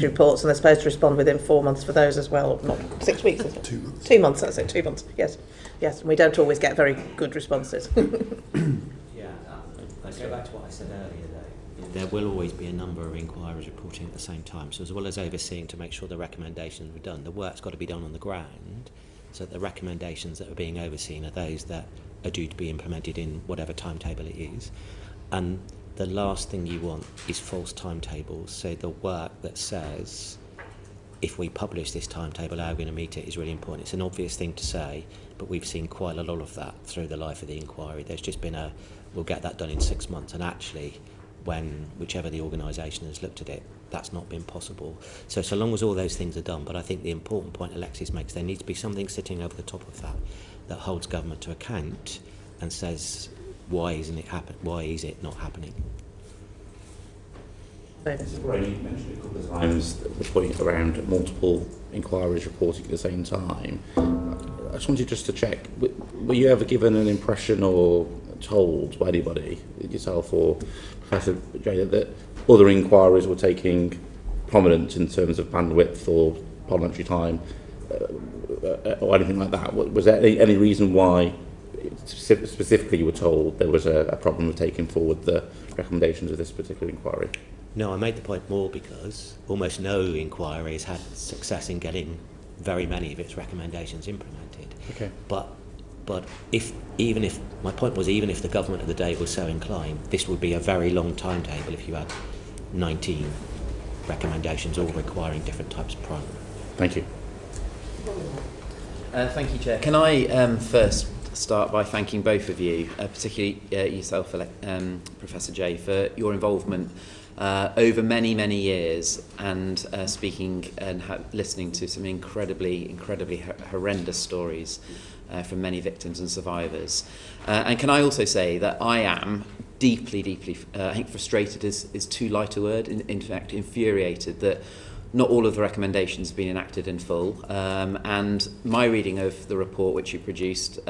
reports, and they're supposed to respond within 4 months for those as well, not 6 weeks, is it? 2 months. 2 months, that's it, 2 months, yes. Yes, and we don't always get very good responses. Yeah, I go back to what I said earlier, though. There will always be a number of inquiries reporting at the same time. So as well as overseeing to make sure the recommendations were done, the work's got to be done on the ground so that the recommendations that are being overseen are those that are due to be implemented in whatever timetable it is. And the last thing you want is false timetables. So the work that says, if we publish this timetable, how we're going to meet it is really important. It's an obvious thing to say, but we've seen quite a lot of that through the life of the inquiry. There's just been we'll get that done in 6 months, and actually, whichever the organisation has looked at it, that's not been possible. So long as all those things are done, but I think the important point Alexis makes, there needs to be something sitting over the top of that holds government to account and says, why isn't it happen? Why is it not happening? Brian, you mentioned a couple of times the point around multiple inquiries reporting at the same time. I just wanted to check, were you ever given an impression or told by anybody, yourself or Professor Jay, that other inquiries were taking prominence in terms of bandwidth or parliamentary time or anything like that? Was there any reason why specifically you were told there was a problem with taking forward the recommendations of this particular inquiry? No, I made the point more because almost no inquiry has had success in getting very many of its recommendations implemented. Okay. But even if my point was, even if the government of the day was so inclined, this would be a very long timetable if you had 19 recommendations all requiring different types of primary. Thank you. Thank you, Chair. Can I first start by thanking both of you, particularly yourself, Professor Jay, for your involvement over many, many years and speaking and listening to some incredibly horrendous stories from many victims and survivors. And can I also say that I am deeply, I think frustrated is too light a word, in fact infuriated that not all of the recommendations have been enacted in full. And my reading of the report which you produced,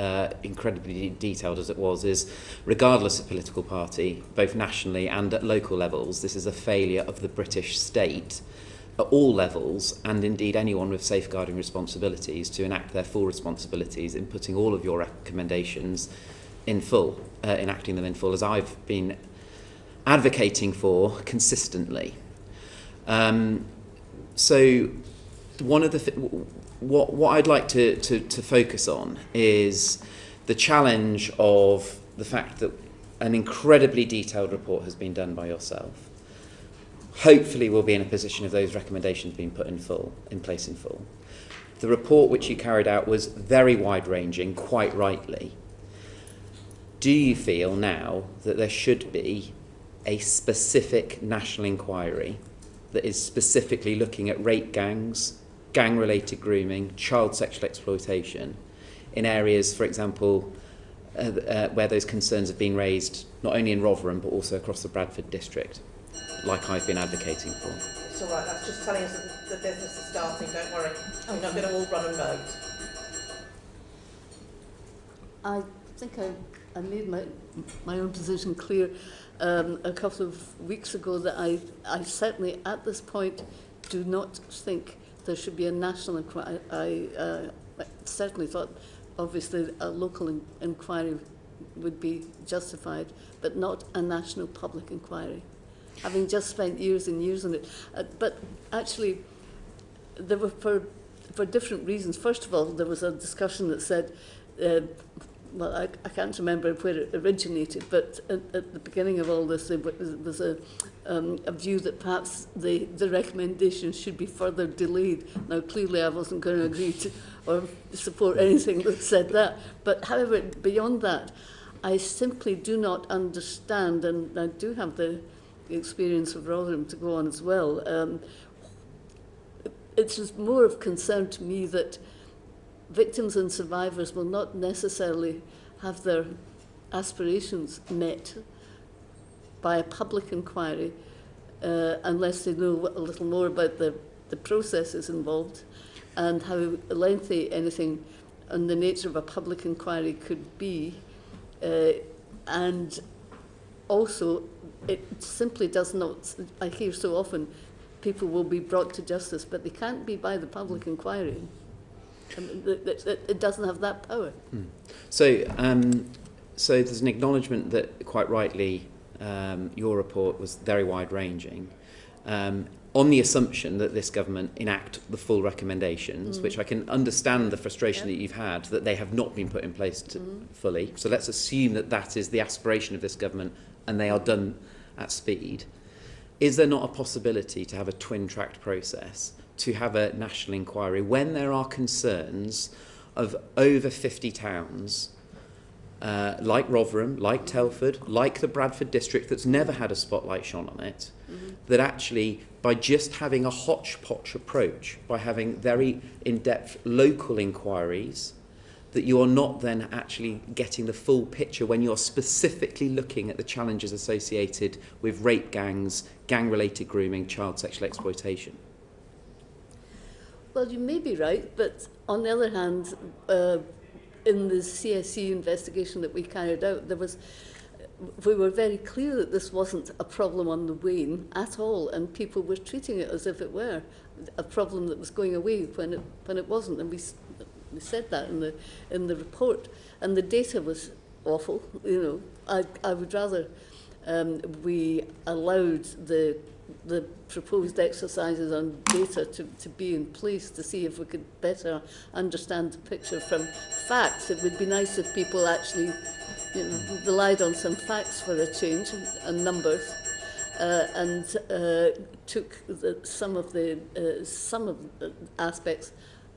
incredibly detailed as it was, is regardless of political party, both nationally and at local levels, this is a failure of the British state at all levels, and indeed anyone with safeguarding responsibilities, to enact their full responsibilities in putting all of your recommendations in full, enacting them in full, as I've been advocating for consistently. So one of the what I'd like to focus on is the challenge of the fact that an incredibly detailed report has been done by yourself. Hopefully we'll be in a position of those recommendations being put in place in full. The report which you carried out was very wide-ranging, quite rightly. Do you feel now that there should be a specific national inquiry that is specifically looking at rape gangs, gang-related grooming, child sexual exploitation in areas, for example, where those concerns have been raised not only in Rotherham but also across the Bradford district, like I've been advocating for? It's all right, that's just telling us that the business is starting, don't worry. We're not going to all run and vote. I think I made my own position clear a couple of weeks ago that I certainly at this point do not think there should be a national inquiry. I certainly thought obviously a local inquiry would be justified, but not a national public inquiry. Having just spent years and years on it. But actually, there were for different reasons. First of all, there was a discussion that said, well, I can't remember where it originated, but at the beginning of all this, there was a view that perhaps the recommendations should be further delayed. Now, clearly, I wasn't going to agree to or support anything that said that. But however, beyond that, I simply do not understand, and I do have the experience of Rotherham to go on as well. It's just more of concern to me that victims and survivors will not necessarily have their aspirations met by a public inquiry unless they know a little more about the processes involved and how lengthy anything on the nature of a public inquiry could be. And also, it simply does not, I hear so often, people will be brought to justice, but they can't be by the public inquiry. It doesn't have that power. So there's an acknowledgement that, quite rightly, your report was very wide-ranging. on the assumption that this government enact the full recommendations, which I can understand the frustration that you've had, that they have not been put in place fully. So let's assume that that is the aspiration of this government and they are done at speed. Is there not a possibility to have a twin-tracked process, to have a national inquiry when there are concerns of over 50 towns, like Rotherham, like Telford, like the Bradford district that's never had a spotlight shone on it, that actually by just having a hodgepodge approach, by having very in-depth local inquiries, that you are not then actually getting the full picture when you're specifically looking at the challenges associated with rape gangs, gang-related grooming, child sexual exploitation? Well, you may be right, but on the other hand, in the CSE investigation that we carried out, we were very clear that this wasn't a problem on the wane at all, and people were treating it as if it were a problem that was going away when it wasn't, and we said that in the report, and the data was awful. You know, I would rather we allowed the proposed exercises on data to be in place to see if we could better understand the picture from facts. It would be nice if people actually, you know, relied on some facts for a change and numbers, and took some of the aspects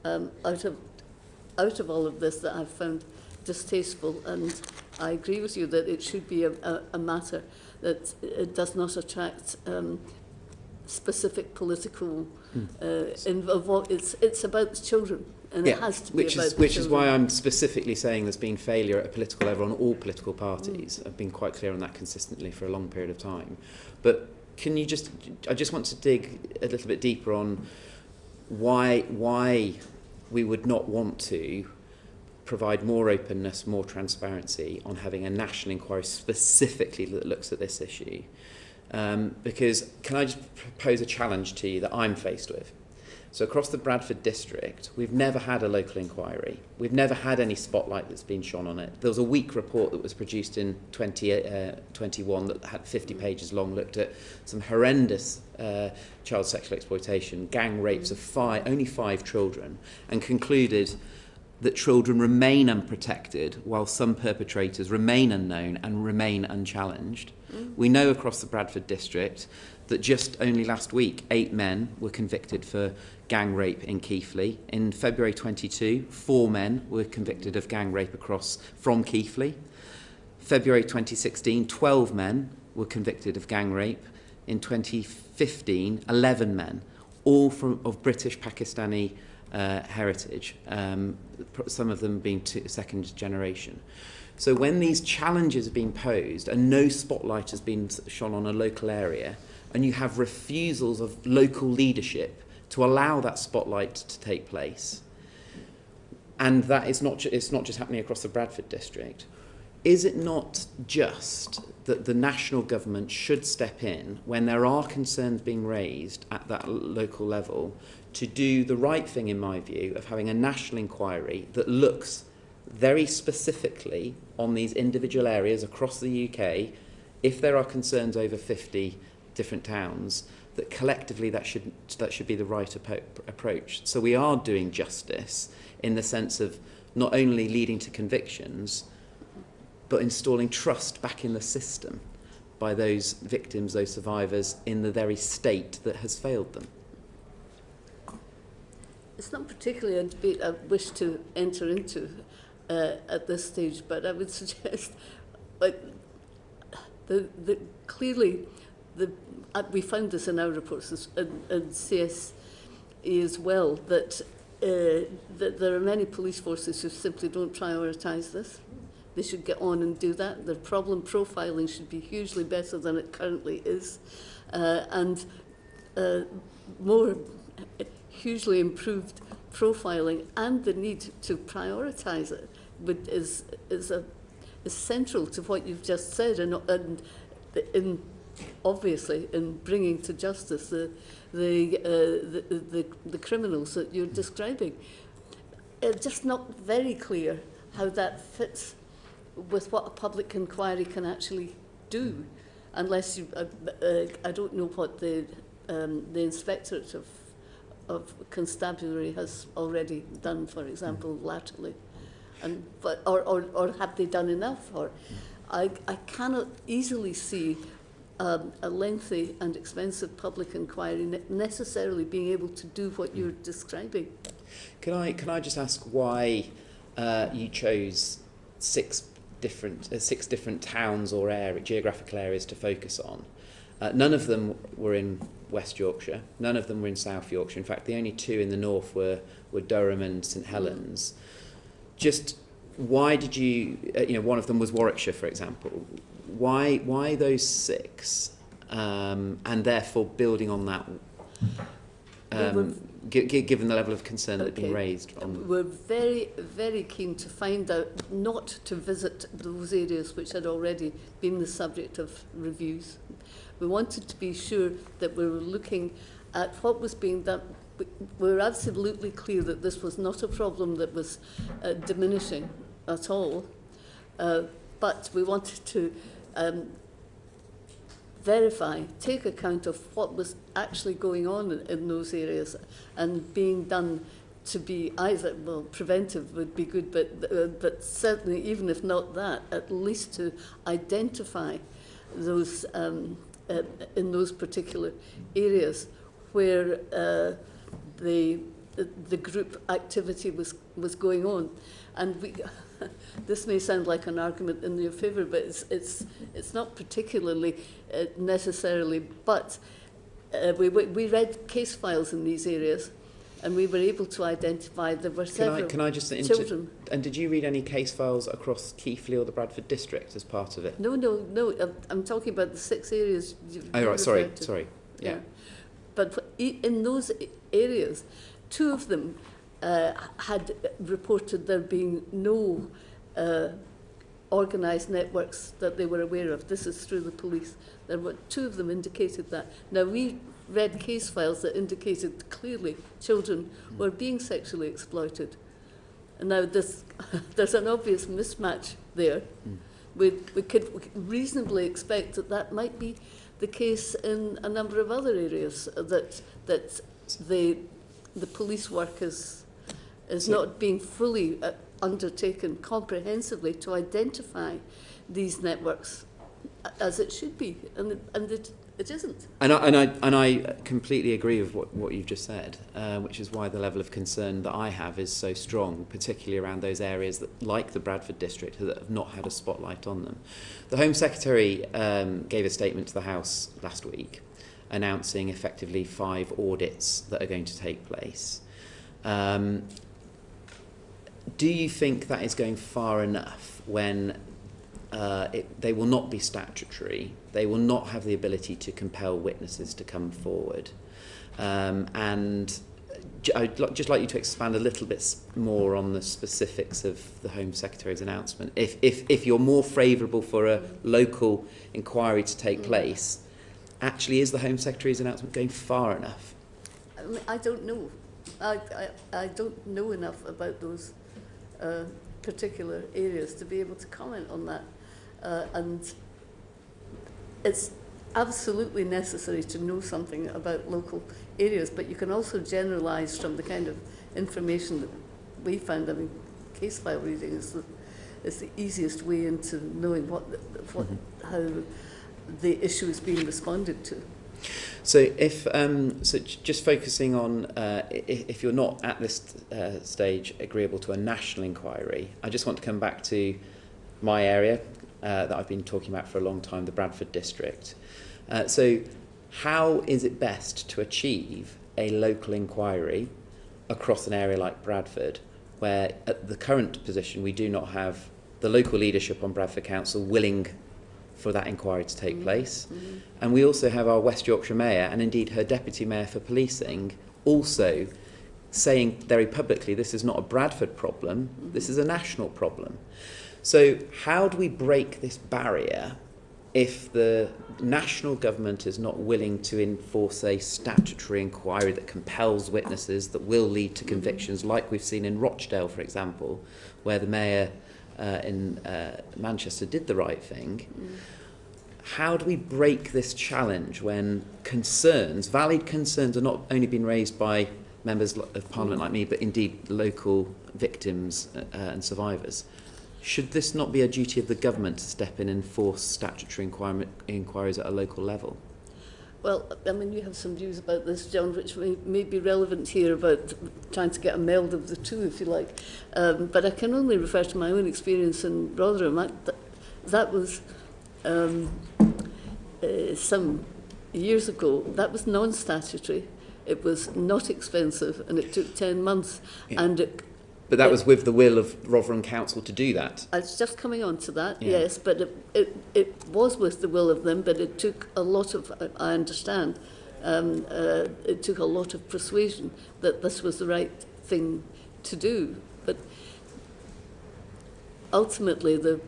out of all of this that I've found distasteful. And I agree with you that it should be a matter that it does not attract specific political it's about children, and it has to be about the which is children. why I'm specifically saying there's been failure at a political level on all political parties. I've been quite clear on that consistently for a long period of time. But can you I just want to dig a little bit deeper on why we would not want to provide more openness, more transparency on having a national inquiry specifically that looks at this issue. Because can I just propose a challenge to you that I'm faced with? So across the Bradford district, we've never had a local inquiry. We've never had any spotlight that's been shone on it. There was a weak report that was produced in 2021 that had 50 pages long, looked at some horrendous child sexual exploitation, gang rapes of only 5 children, and concluded that children remain unprotected while some perpetrators remain unknown and remain unchallenged. We know across the Bradford district that just only last week 8 men were convicted for gang rape in Keighley. In February 22, 4 men were convicted of gang rape from Keighley. February 2016, 12 men were convicted of gang rape. In 2015, 11 men, all of British Pakistani heritage, some of them being second generation. So when these challenges have been posed and no spotlight has been shone on a local area, and you have refusals of local leadership to allow that spotlight to take place, and that it's not just happening across the Bradford district, is it not just that the national government should step in when there are concerns being raised at that local level to do the right thing, in my view, of having a national inquiry that looks very specifically on these individual areas across the UK, if there are concerns over 50 different towns, that collectively that should be the right approach. So we are doing justice in the sense of not only leading to convictions, but installing trust back in the system by those victims, those survivors, in the very state that has failed them. It's not particularly a debate I wish to enter into at this stage, but I would suggest, clearly, we found this in our reports and CSE as well, that there are many police forces who simply don't prioritise this. They should get on and do that. Their problem profiling should be hugely better than it currently is, and more hugely improved profiling, and the need to prioritise it is central to what you've just said, and obviously in bringing to justice the criminals that you're describing. It's just not very clear how that fits with what a public inquiry can actually do, unless you, I don't know what the the Inspectorate of Constabulary has already done, for example, latterly. Or have they done enough? Or I cannot easily see a lengthy and expensive public inquiry necessarily being able to do what you're describing. Can I just ask why you chose six different towns or geographical areas to focus on? None of them were in West Yorkshire. None of them were in South Yorkshire. In fact, the only two in the north were Durham and St Helens. Just why did you? One of them was Warwickshire, for example. Why those six? And therefore, building on that. Given the level of concern that had been raised. We're very, very keen to find out, not to visit those areas which had already been the subject of reviews. We wanted to be sure that we were looking at what was being done. We were absolutely clear that this was not a problem that was diminishing at all, but we wanted to verify, take account of what was actually going on in those areas and being done to be either, well, preventive would be good, but certainly, even if not that, at least to identify those in those particular areas where the group activity was going on. And we, this may sound like an argument in your favour, but it's not particularly necessarily. But we read case files in these areas, and we were able to identify there were several Can I just children. And did you read any case files across Keighley or the Bradford district as part of it? No. I'm talking about the 6 areas. Oh right, sorry. Yeah. But in those areas, 2 of them had reported there being no organised networks that they were aware of. This is through the police. There were 2 of them indicated that. Now, we read case files that indicated clearly children were being sexually exploited. And now there's an obvious mismatch there. We could reasonably expect that might be the case in a number of other areas, that the police work is not being fully undertaken comprehensively to identify these networks as it should be, and it isn't. And I completely agree with what you've just said, which is why the level of concern that I have is so strong, particularly around those areas that, like the Bradford district, that have not had a spotlight on them. The Home Secretary gave a statement to the House last week, announcing effectively 5 audits that are going to take place. Do you think that is going far enough when they will not be statutory, they will not have the ability to compel witnesses to come forward? And I'd just like you to expand a little bit more on the specifics of the Home Secretary's announcement. If you're more favourable for a local inquiry to take place, actually is the Home Secretary's announcement going far enough? I don't know. I don't know enough about those particular areas to be able to comment on that. And it's absolutely necessary to know something about local areas, but you can also generalise from the kind of information that we found. I mean, case file reading is the easiest way into knowing how the issue is being responded to. So just focusing on if you're not at this stage agreeable to a national inquiry, I just want to come back to my area that I've been talking about for a long time, the Bradford district. So how is it best to achieve a local inquiry across an area like Bradford, where at the current position we do not have the local leadership on Bradford Council willing for that inquiry to take place. And we also have our West Yorkshire Mayor, and indeed her Deputy Mayor for Policing, also saying very publicly this is not a Bradford problem, this is a national problem. So how do we break this barrier if the national government is not willing to enforce a statutory inquiry that compels witnesses, that will lead to convictions, like we've seen in Rochdale, for example, where the mayor in Manchester did the right thing? How do we break this challenge when concerns, valid concerns, are not only being raised by members of Parliament like me, but indeed local victims and survivors. Should this not be a duty of the government to step in and force statutory inquiries at a local level? Well, I mean, you have some views about this, John, which may be relevant here about trying to get a meld of the two, if you like. But I can only refer to my own experience in Rotherham. That was some years ago. That was non-statutory. It was not expensive, and it took 10 months. Yeah. And But that was with the will of Rotherham Council to do that. I was just coming on to that, Yeah. yes, but it was with the will of them, but it took a lot of, I understand, it took a lot of persuasion that this was the right thing to do. But ultimately, the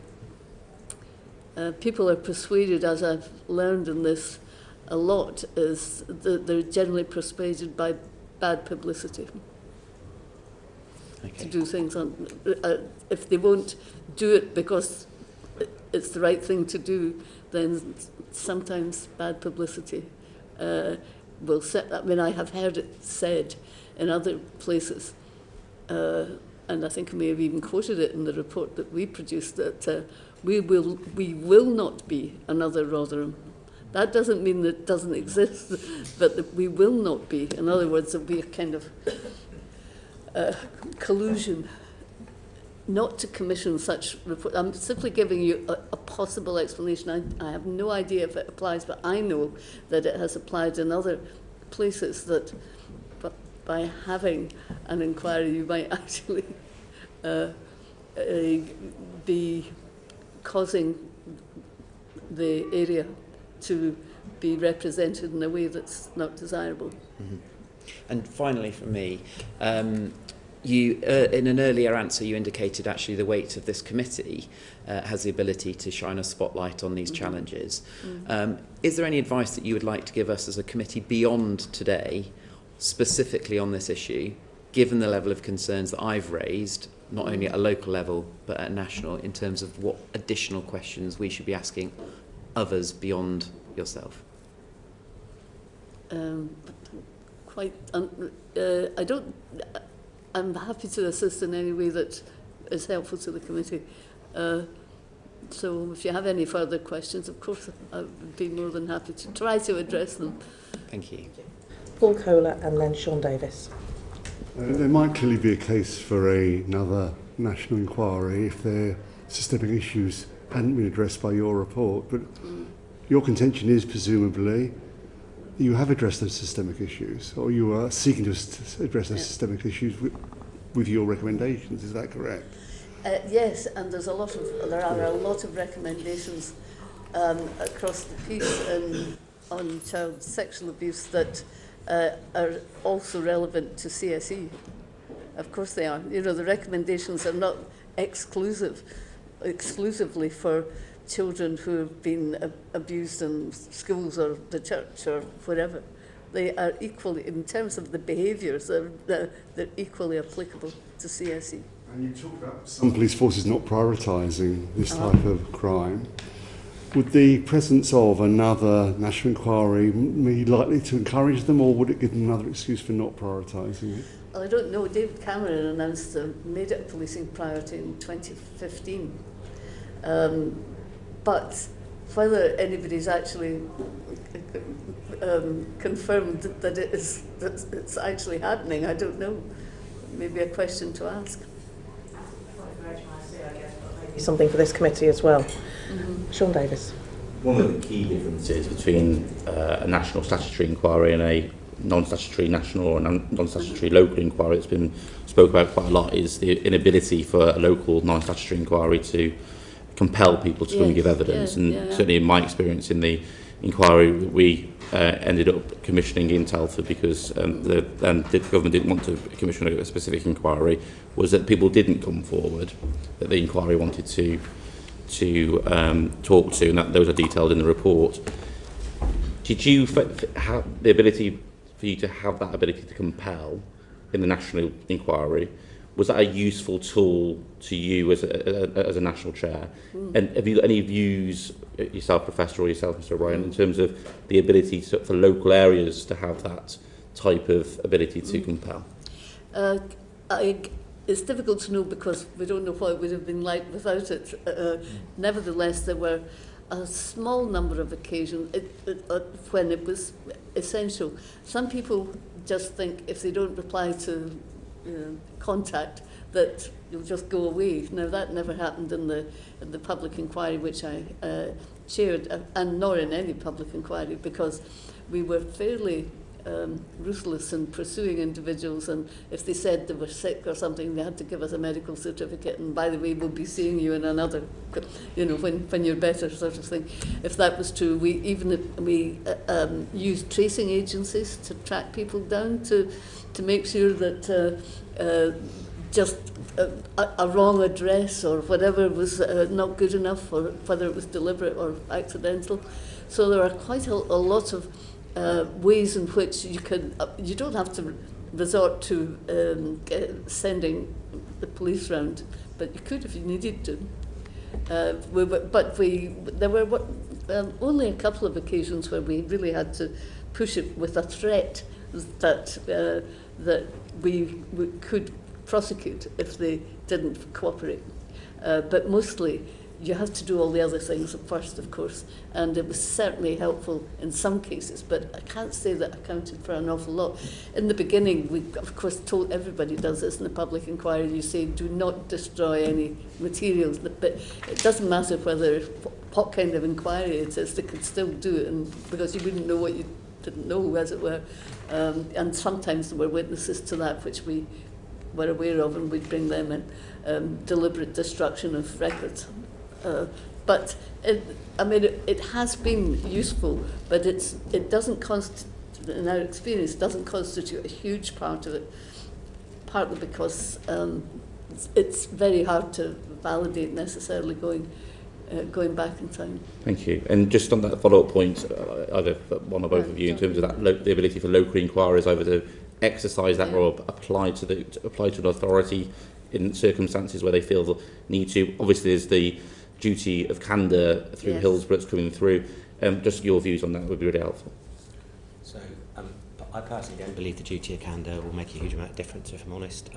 people are persuaded, as I've learned in this a lot, is that they're generally persuaded by bad publicity. Okay. To do things on, if they won't do it because it's the right thing to do, then sometimes bad publicity will set. I mean, I have heard it said in other places, and I think I may have even quoted it in the report that we produced, that we will not be another Rotherham. That doesn't mean that it doesn't exist, but that we will not be. In other words, there'll be a kind of collusion not to commission such report. I'm simply giving you a possible explanation. I have no idea if it applies, but I know that it has applied in other places, that by having an inquiry you might actually be causing the area to be represented in a way that's not desirable. Mm-hmm. And finally, for me, you in an earlier answer you indicated actually the weight of this committee has the ability to shine a spotlight on these challenges. Is there any advice that you would like to give us as a committee beyond today, specifically on this issue, given the level of concerns that I've raised, not only at a local level but at national, in terms of what additional questions we should be asking others beyond yourself? I'm happy to assist in any way that is helpful to the committee. So if you have any further questions, of course, I would be more than happy to try to address them. Thank you. Paul Kohler and then Sean Davis. There might clearly be a case for another national inquiry if their systemic issues hadn't been addressed by your report, but your contention is presumably you have addressed those systemic issues, or you are seeking to address those systemic issues with your recommendations. Is that correct? Yes, and there are a lot of recommendations across the piece on child sexual abuse that are also relevant to CSE. Of course they are. You know, the recommendations are not exclusively for children who have been abused in schools or the church or wherever. They are equally, in terms of the behaviours, they're equally applicable to CSE. And you talk about some police forces not prioritising this type of crime. Would the presence of another national inquiry be likely to encourage them, or would it give them another excuse for not prioritising it? Well, I don't know. David Cameron announced made it a policing priority in 2015. But whether anybody's actually confirmed that it's actually happening, I don't know. Maybe a question to ask. Something for this committee as well. Sean Davis. One of the key differences between a national statutory inquiry and a non-statutory national or non-statutory local inquiry that's been spoke about quite a lot is the inability for a local non-statutory inquiry to compel people to come and give evidence. Certainly in my experience in the inquiry we ended up commissioning in Telford because the government didn't want to commission a specific inquiry, was that people didn't come forward that the inquiry wanted to talk to, and that those are detailed in the report. Did you have the ability for you to have that ability to compel in the national inquiry? Was that a useful tool to you as a national chair? And have you got any views yourself, Professor, or yourself, Mr. O'Brien, in terms of the ability for local areas to have that type of ability to compel? It's difficult to know because we don't know what it would have been like without it. Nevertheless, there were a small number of occasions when it was essential. Some people just think if they don't reply to contact that you'll just go away. Now that never happened in the public inquiry which I chaired, and nor in any public inquiry, because we were fairly ruthless in pursuing individuals, and if they said they were sick or something, they had to give us a medical certificate, and by the way, we'll be seeing you in another, when you're better, sort of thing. If that was true, we used tracing agencies to track people down to make sure that just a wrong address or whatever was not good enough, or whether it was deliberate or accidental. So there are quite a lot of ways in which you don't have to resort to sending the police round, but you could if you needed to. There were only a couple of occasions where we really had to push it with a threat that we could prosecute if they didn't cooperate. But mostly, you have to do all the other things first, of course, and it was certainly helpful in some cases, but I can't say that accounted for an awful lot. In the beginning, we, of course, told everybody does this in the public inquiry, you say, do not destroy any materials, but it doesn't matter what kind of inquiry it is, they could still do it, and because you wouldn't know what you didn't know, as it were, and sometimes there were witnesses to that which we were aware of, and we'd bring them in, deliberate destruction of records. But it has been useful, but it doesn't constitute, in our experience, doesn't constitute a huge part of it, partly because it's very hard to validate necessarily going back in time. Thank you. And just on that follow-up point, either one or both of you, in terms of that the ability for local inquiries either to exercise that or apply to an authority in circumstances where they feel the need to. Obviously, there's the duty of candour through Hillsborough that's coming through. Just your views on that would be really helpful. So, I personally don't believe the duty of candour will make a huge amount of difference, if I'm honest.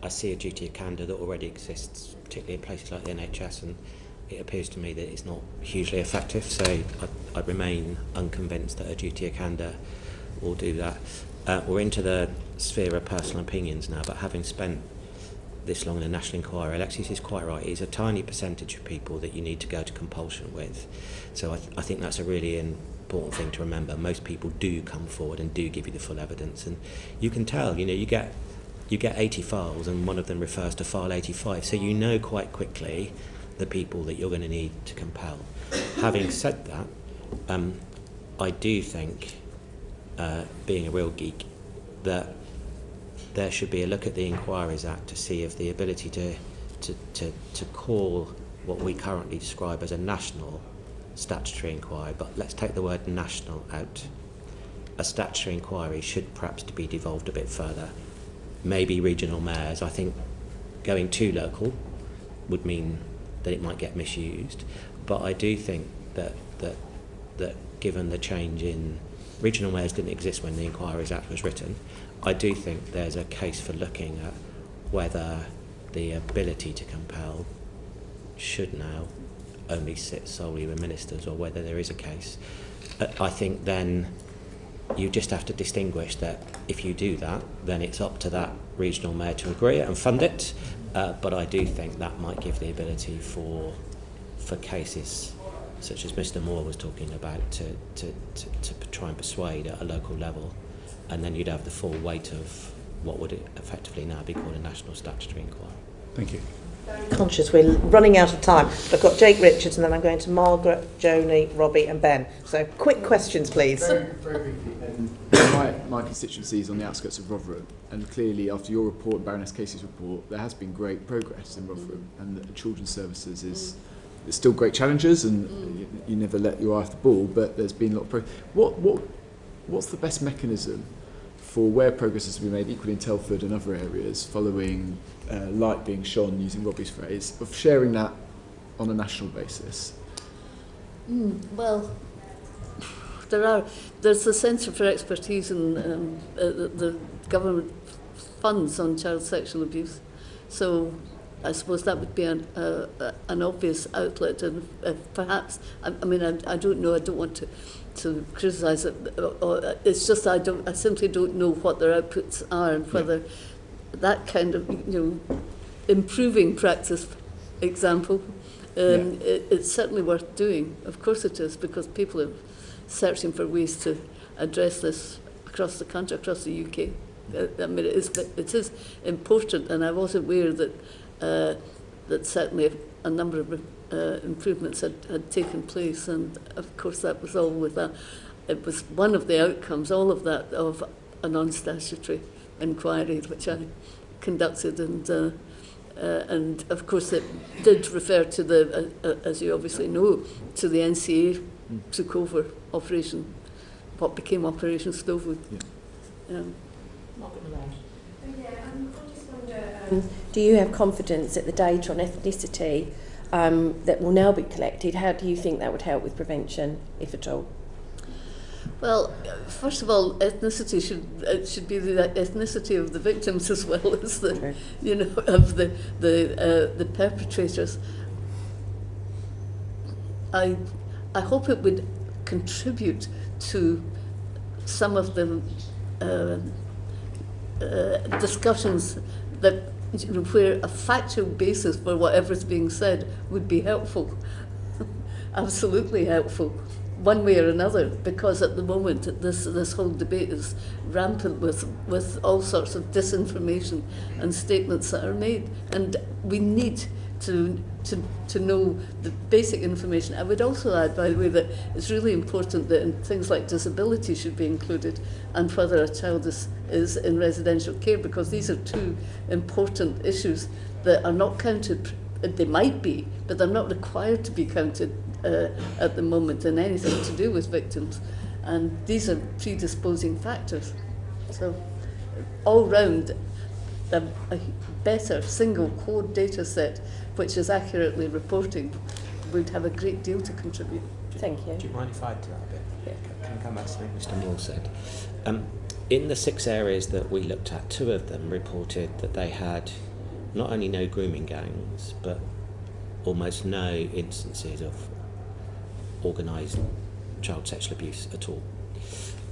I see a duty of candour that already exists, particularly in places like the NHS, and it appears to me that it's not hugely effective, so I remain unconvinced that a duty of candour will do that. We're into the sphere of personal opinions now, but having spent this long in a national inquiry, Alexis is quite right. It's a tiny percentage of people that you need to go to compulsion with. So I think that's a really important thing to remember. Most people do come forward and do give you the full evidence, and you can tell. You get 80 files, and one of them refers to file 85. So you know quite quickly the people that you're going to need to compel. Having said that, I do think, being a real geek, that there should be a look at the Inquiries Act to see if the ability to call what we currently describe as a national statutory inquiry, but let's take the word national out. A statutory inquiry should perhaps be devolved a bit further. Maybe regional mayors. I think going too local would mean that it might get misused, but I do think that given the change in regional mayors didn't exist when the Inquiries Act was written, I do think there's a case for looking at whether the ability to compel should now only sit solely with ministers, or whether there is a case. I think then you just have to distinguish that if you do that, then it's up to that regional mayor to agree and fund it. But I do think that might give the ability for cases such as Mr. Moore was talking about to try and persuade at a local level, and then you'd have the full weight of what would effectively now be called a national statutory inquiry. Thank you. Conscious we're running out of time. I've got Jake Richards, and then I'm going to Margaret, Joni, Robbie and Ben. So quick questions, please. Very briefly. My constituency is on the outskirts of Rotherham, and clearly after your report, Baroness Casey's report, there has been great progress in Rotherham, and the children's services is there's still great challenges, and you never let your eye off the ball, but there's been a lot of progress. What's the best mechanism for where progress has been made, equally in Telford and other areas, following light being shone, using Robbie's phrase, of sharing that on a national basis? Well, there's the Centre for Expertise in the government funds on child sexual abuse. So I suppose that would be an obvious outlet, and perhaps, I mean, I don't know, I don't want to criticise it, it's just I simply don't know what their outputs are, and whether that kind of, improving practice example, it's certainly worth doing. Of course it is, because people are searching for ways to address this across the country, across the UK. I mean, it is important, and I was aware that certainly a number of improvements had taken place, and of course that was all with it was one of the outcomes, all of that, of a non-statutory inquiry which I conducted, and of course it did refer to the, as you obviously know, to the NCA took over Operation, what became Operation Snowwood. Do you have confidence that the data on ethnicity that will now be collected, how do you think that would help with prevention, if at all? Well, first of all, ethnicity should be the ethnicity of the victims as well as the, of the perpetrators. I hope it would contribute to some of the discussions that, where a factual basis for whatever's being said would be helpful, absolutely helpful, one way or another, because at the moment this whole debate is rampant with all sorts of disinformation and statements that are made, and we need to know the basic information. I would also add, by the way, that it's really important that things like disability should be included, and whether a child is in residential care, because these are two important issues that are not counted. They might be, but they're not required to be counted at the moment in anything to do with victims. And these are predisposing factors. So all round, a better single code data set which is accurately reporting would have a great deal to contribute. Thank you. Do you mind if I add to that a bit? Yeah. Can I come back to something Mr. Moore said? In the 6 areas that we looked at, 2 of them reported that they had not only no grooming gangs, but almost no instances of organised child sexual abuse at all.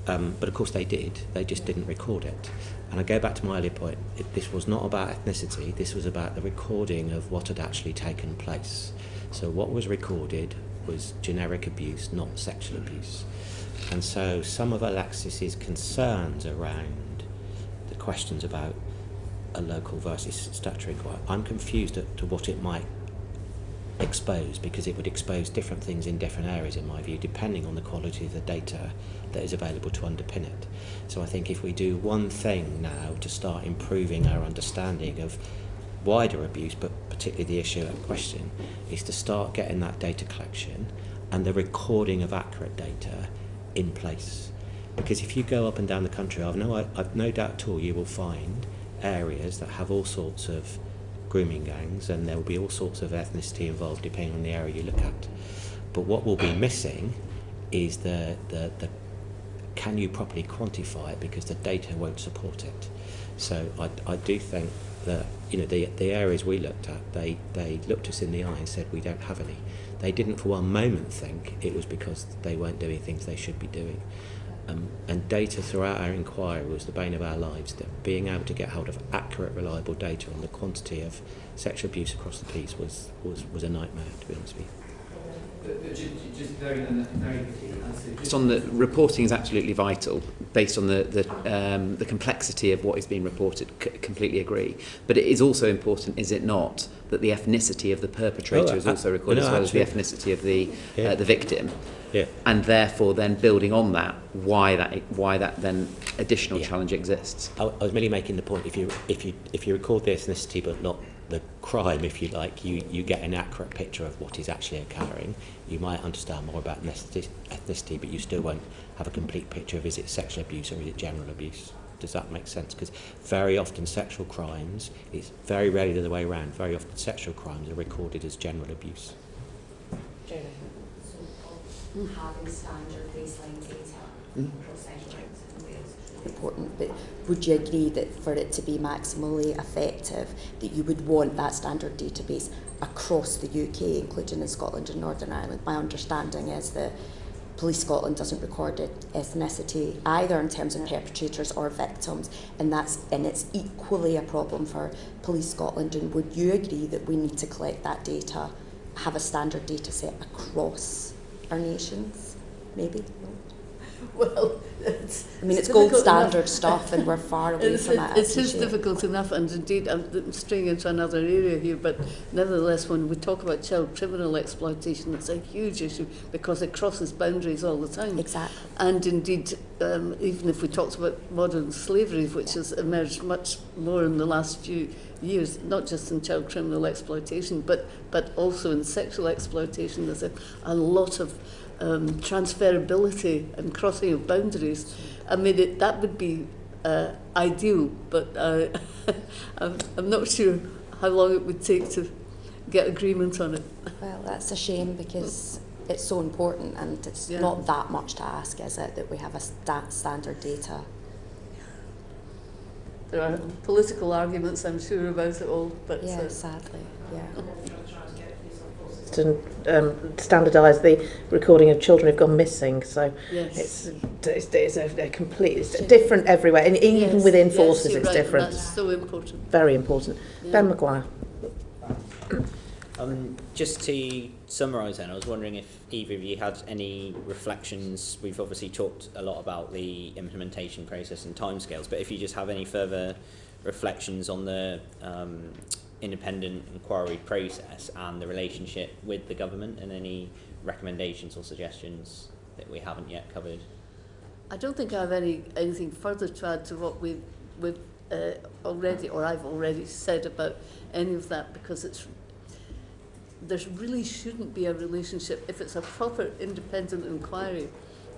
But of course they did, they just didn't record it. And I go back to my earlier point, this was not about ethnicity, this was about the recording of what had actually taken place. So what was recorded was generic abuse, not sexual abuse. And so some of Alexis's concerns around the questions about a local versus statutory inquiry, I'm confused as to what it might expose, because it would expose different things in different areas, in my view, depending on the quality of the data that is available to underpin it. So I think if we do one thing now to start improving our understanding of wider abuse, but particularly the issue at question, is to start getting that data collection and the recording of accurate data in place. Because if you go up and down the country, I've no doubt at all you will find areas that have all sorts of grooming gangs, and there will be all sorts of ethnicity involved depending on the area you look at. But what will be missing is the can you properly quantify it, because the data won't support it. So I do think that the areas we looked at, they looked us in the eye and said we don't have any. They didn't for one moment think it was because they weren't doing things they should be doing. And data throughout our inquiry was the bane of our lives, that being able to get hold of accurate, reliable data on the quantity of sexual abuse across the piece was a nightmare, to be honest with you. Just very just on the reporting is absolutely vital, based on the complexity of what is being reported. Completely agree. But it is also important, is it not, that the ethnicity of the perpetrator is also recorded, as well as the ethnicity of the victim. Yeah. And therefore, then building on that, why that then additional challenge exists. I was merely making the point: if you record the ethnicity but not the crime, if you like, you get an accurate picture of what is actually occurring. You might understand more about ethnicity, but you still won't have a complete picture of is it sexual abuse or is it general abuse. Does that make sense? Because very often sexual crimes, it's very rarely the other way around, very often sexual crimes are recorded as general abuse. having standard baseline data across England and Wales is really important. But would you agree that for it to be maximally effective, that you would want that standard database across the UK, including in Scotland and Northern Ireland? My understanding is that Police Scotland doesn't record ethnicity either in terms of perpetrators or victims, and it's equally a problem for Police Scotland. And would you agree that we need to collect that data, have a standard data set across our nations? Maybe. Well, it's gold standard stuff, and we're far away from it. It is difficult enough, and indeed I'm straying into another area here, but nevertheless, when we talk about child criminal exploitation, it's a huge issue because it crosses boundaries all the time. Exactly. And indeed, even if we talked about modern slavery, which has emerged much more in the last few years, not just in child criminal exploitation, but also in sexual exploitation, there's a lot of transferability and crossing of boundaries. I mean, that would be ideal, but I'm not sure how long it would take to get agreement on it. Well, that's a shame because it's so important, and it's not that much to ask, is it, that we have a standard data. There are political arguments, I'm sure, about it all, but sadly, to standardise the recording of children who've gone missing, so yes. it's a complete, it's different everywhere, and even within forces it's right, different. That's so important. Very important. Ben Maguire. Just to summarise then, I was wondering if either of you had any reflections. We've obviously talked a lot about the implementation process and timescales, but if you just have any further reflections on the independent inquiry process and the relationship with the government, and any recommendations or suggestions that we haven't yet covered. I don't think I have anything further to add to what we've already, or I've already said about any of that, because there really shouldn't be a relationship. If it's a proper independent inquiry,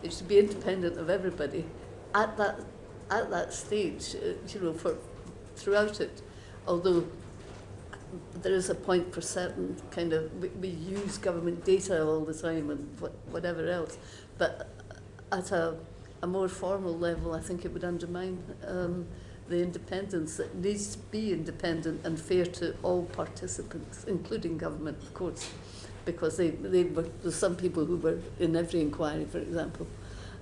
it should be independent of everybody at that stage, throughout it. Although there is a point for certain kind of, we use government data all the time and whatever else, but at a more formal level, I think it would undermine the independence that needs to be independent and fair to all participants, including government, of course, because there's some people who were in every inquiry, for example.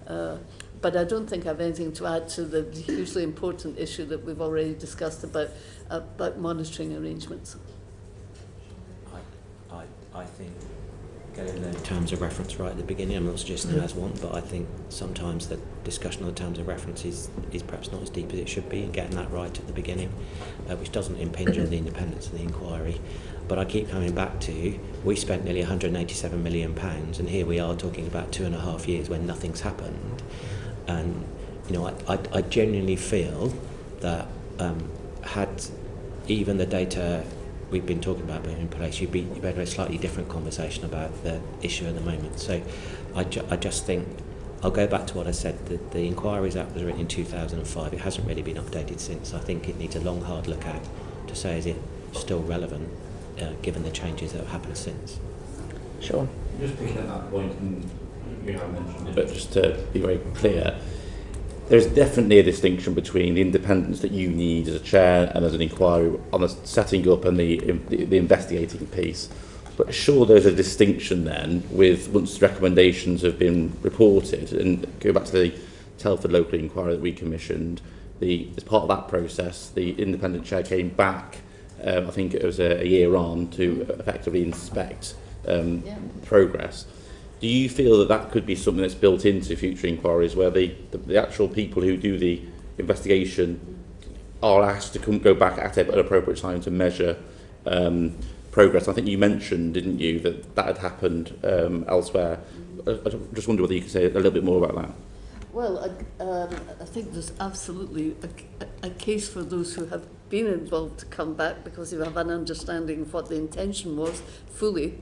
But I don't think I have anything to add to the hugely important issue that we've already discussed about monitoring arrangements. I think getting the terms of reference right at the beginning, I'm not suggesting there as one, but I think sometimes the discussion on the terms of reference is perhaps not as deep as it should be, and getting that right at the beginning, which doesn't impinge on the independence of the inquiry. But I keep coming back to, we spent nearly £187 million, and here we are talking about 2.5 years when nothing's happened. And I genuinely feel that had even the data we've been talking about being in place, you'd have a slightly different conversation about the issue at the moment. So I just think, I'll go back to what I said, the Inquiries Act was written in 2005, it hasn't really been updated since. I think it needs a long, hard look at to say, is it still relevant given the changes that have happened since? Sean. Just picking up that point, and you have mentioned it, but just to be very clear, there's definitely a distinction between the independence that you need as a chair and as an inquiry on the setting up and the investigating piece. But sure, there's a distinction then with once recommendations have been reported, and go back to the Telford local inquiry that we commissioned, as part of that process, the independent chair came back, I think it was a year on, to effectively inspect progress. Do you feel that could be something that's built into future inquiries, where the actual people who do the investigation are asked to go back at an appropriate time to measure progress? I think you mentioned, didn't you, that had happened elsewhere. I just wonder whether you could say a little bit more about that. Well, I think there's absolutely a case for those who have been involved to come back, because you have an understanding of what the intention was fully,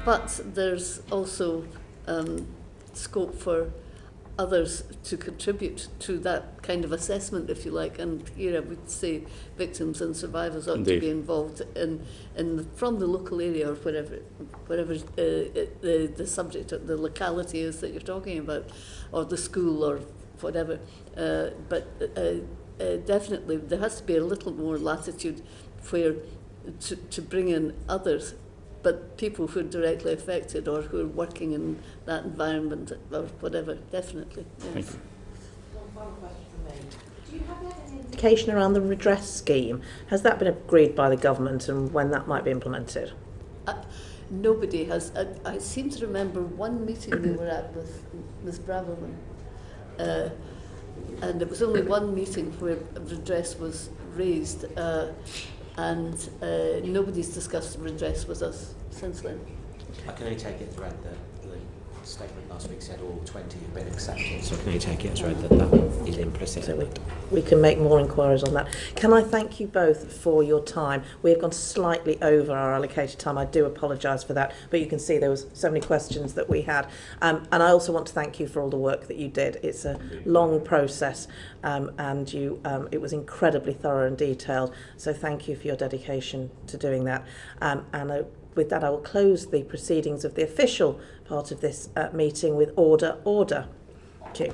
but there's also scope for others to contribute to that kind of assessment, if you like, and here I would say victims and survivors ought Indeed. to be involved from the local area or wherever the subject, the locality is that you're talking about, or the school or whatever. But definitely there has to be a little more latitude where to bring in others, but people who are directly affected or who are working in that environment or whatever, definitely. Yes. Thank you. One final question from me. Do you have any indication around the redress scheme? Has that been agreed by the government and when that might be implemented? Nobody has. I seem to remember one meeting we were at with Ms. Braverman, and it was only one meeting where redress was raised, and nobody's discussed redress with us since then. I can only take it as read that the statement last week said all 20 have been accepted, so I can only take it as read that that is implicit. So we can make more inquiries on that. Can I thank you both for your time? We have gone slightly over our allocated time. I do apologise for that, but you can see there was so many questions that we had. And I also want to thank you for all the work that you did. It's a long process, and it was incredibly thorough and detailed. So thank you for your dedication to doing that. With that, I will close the proceedings of the official part of this meeting with order. Thank you.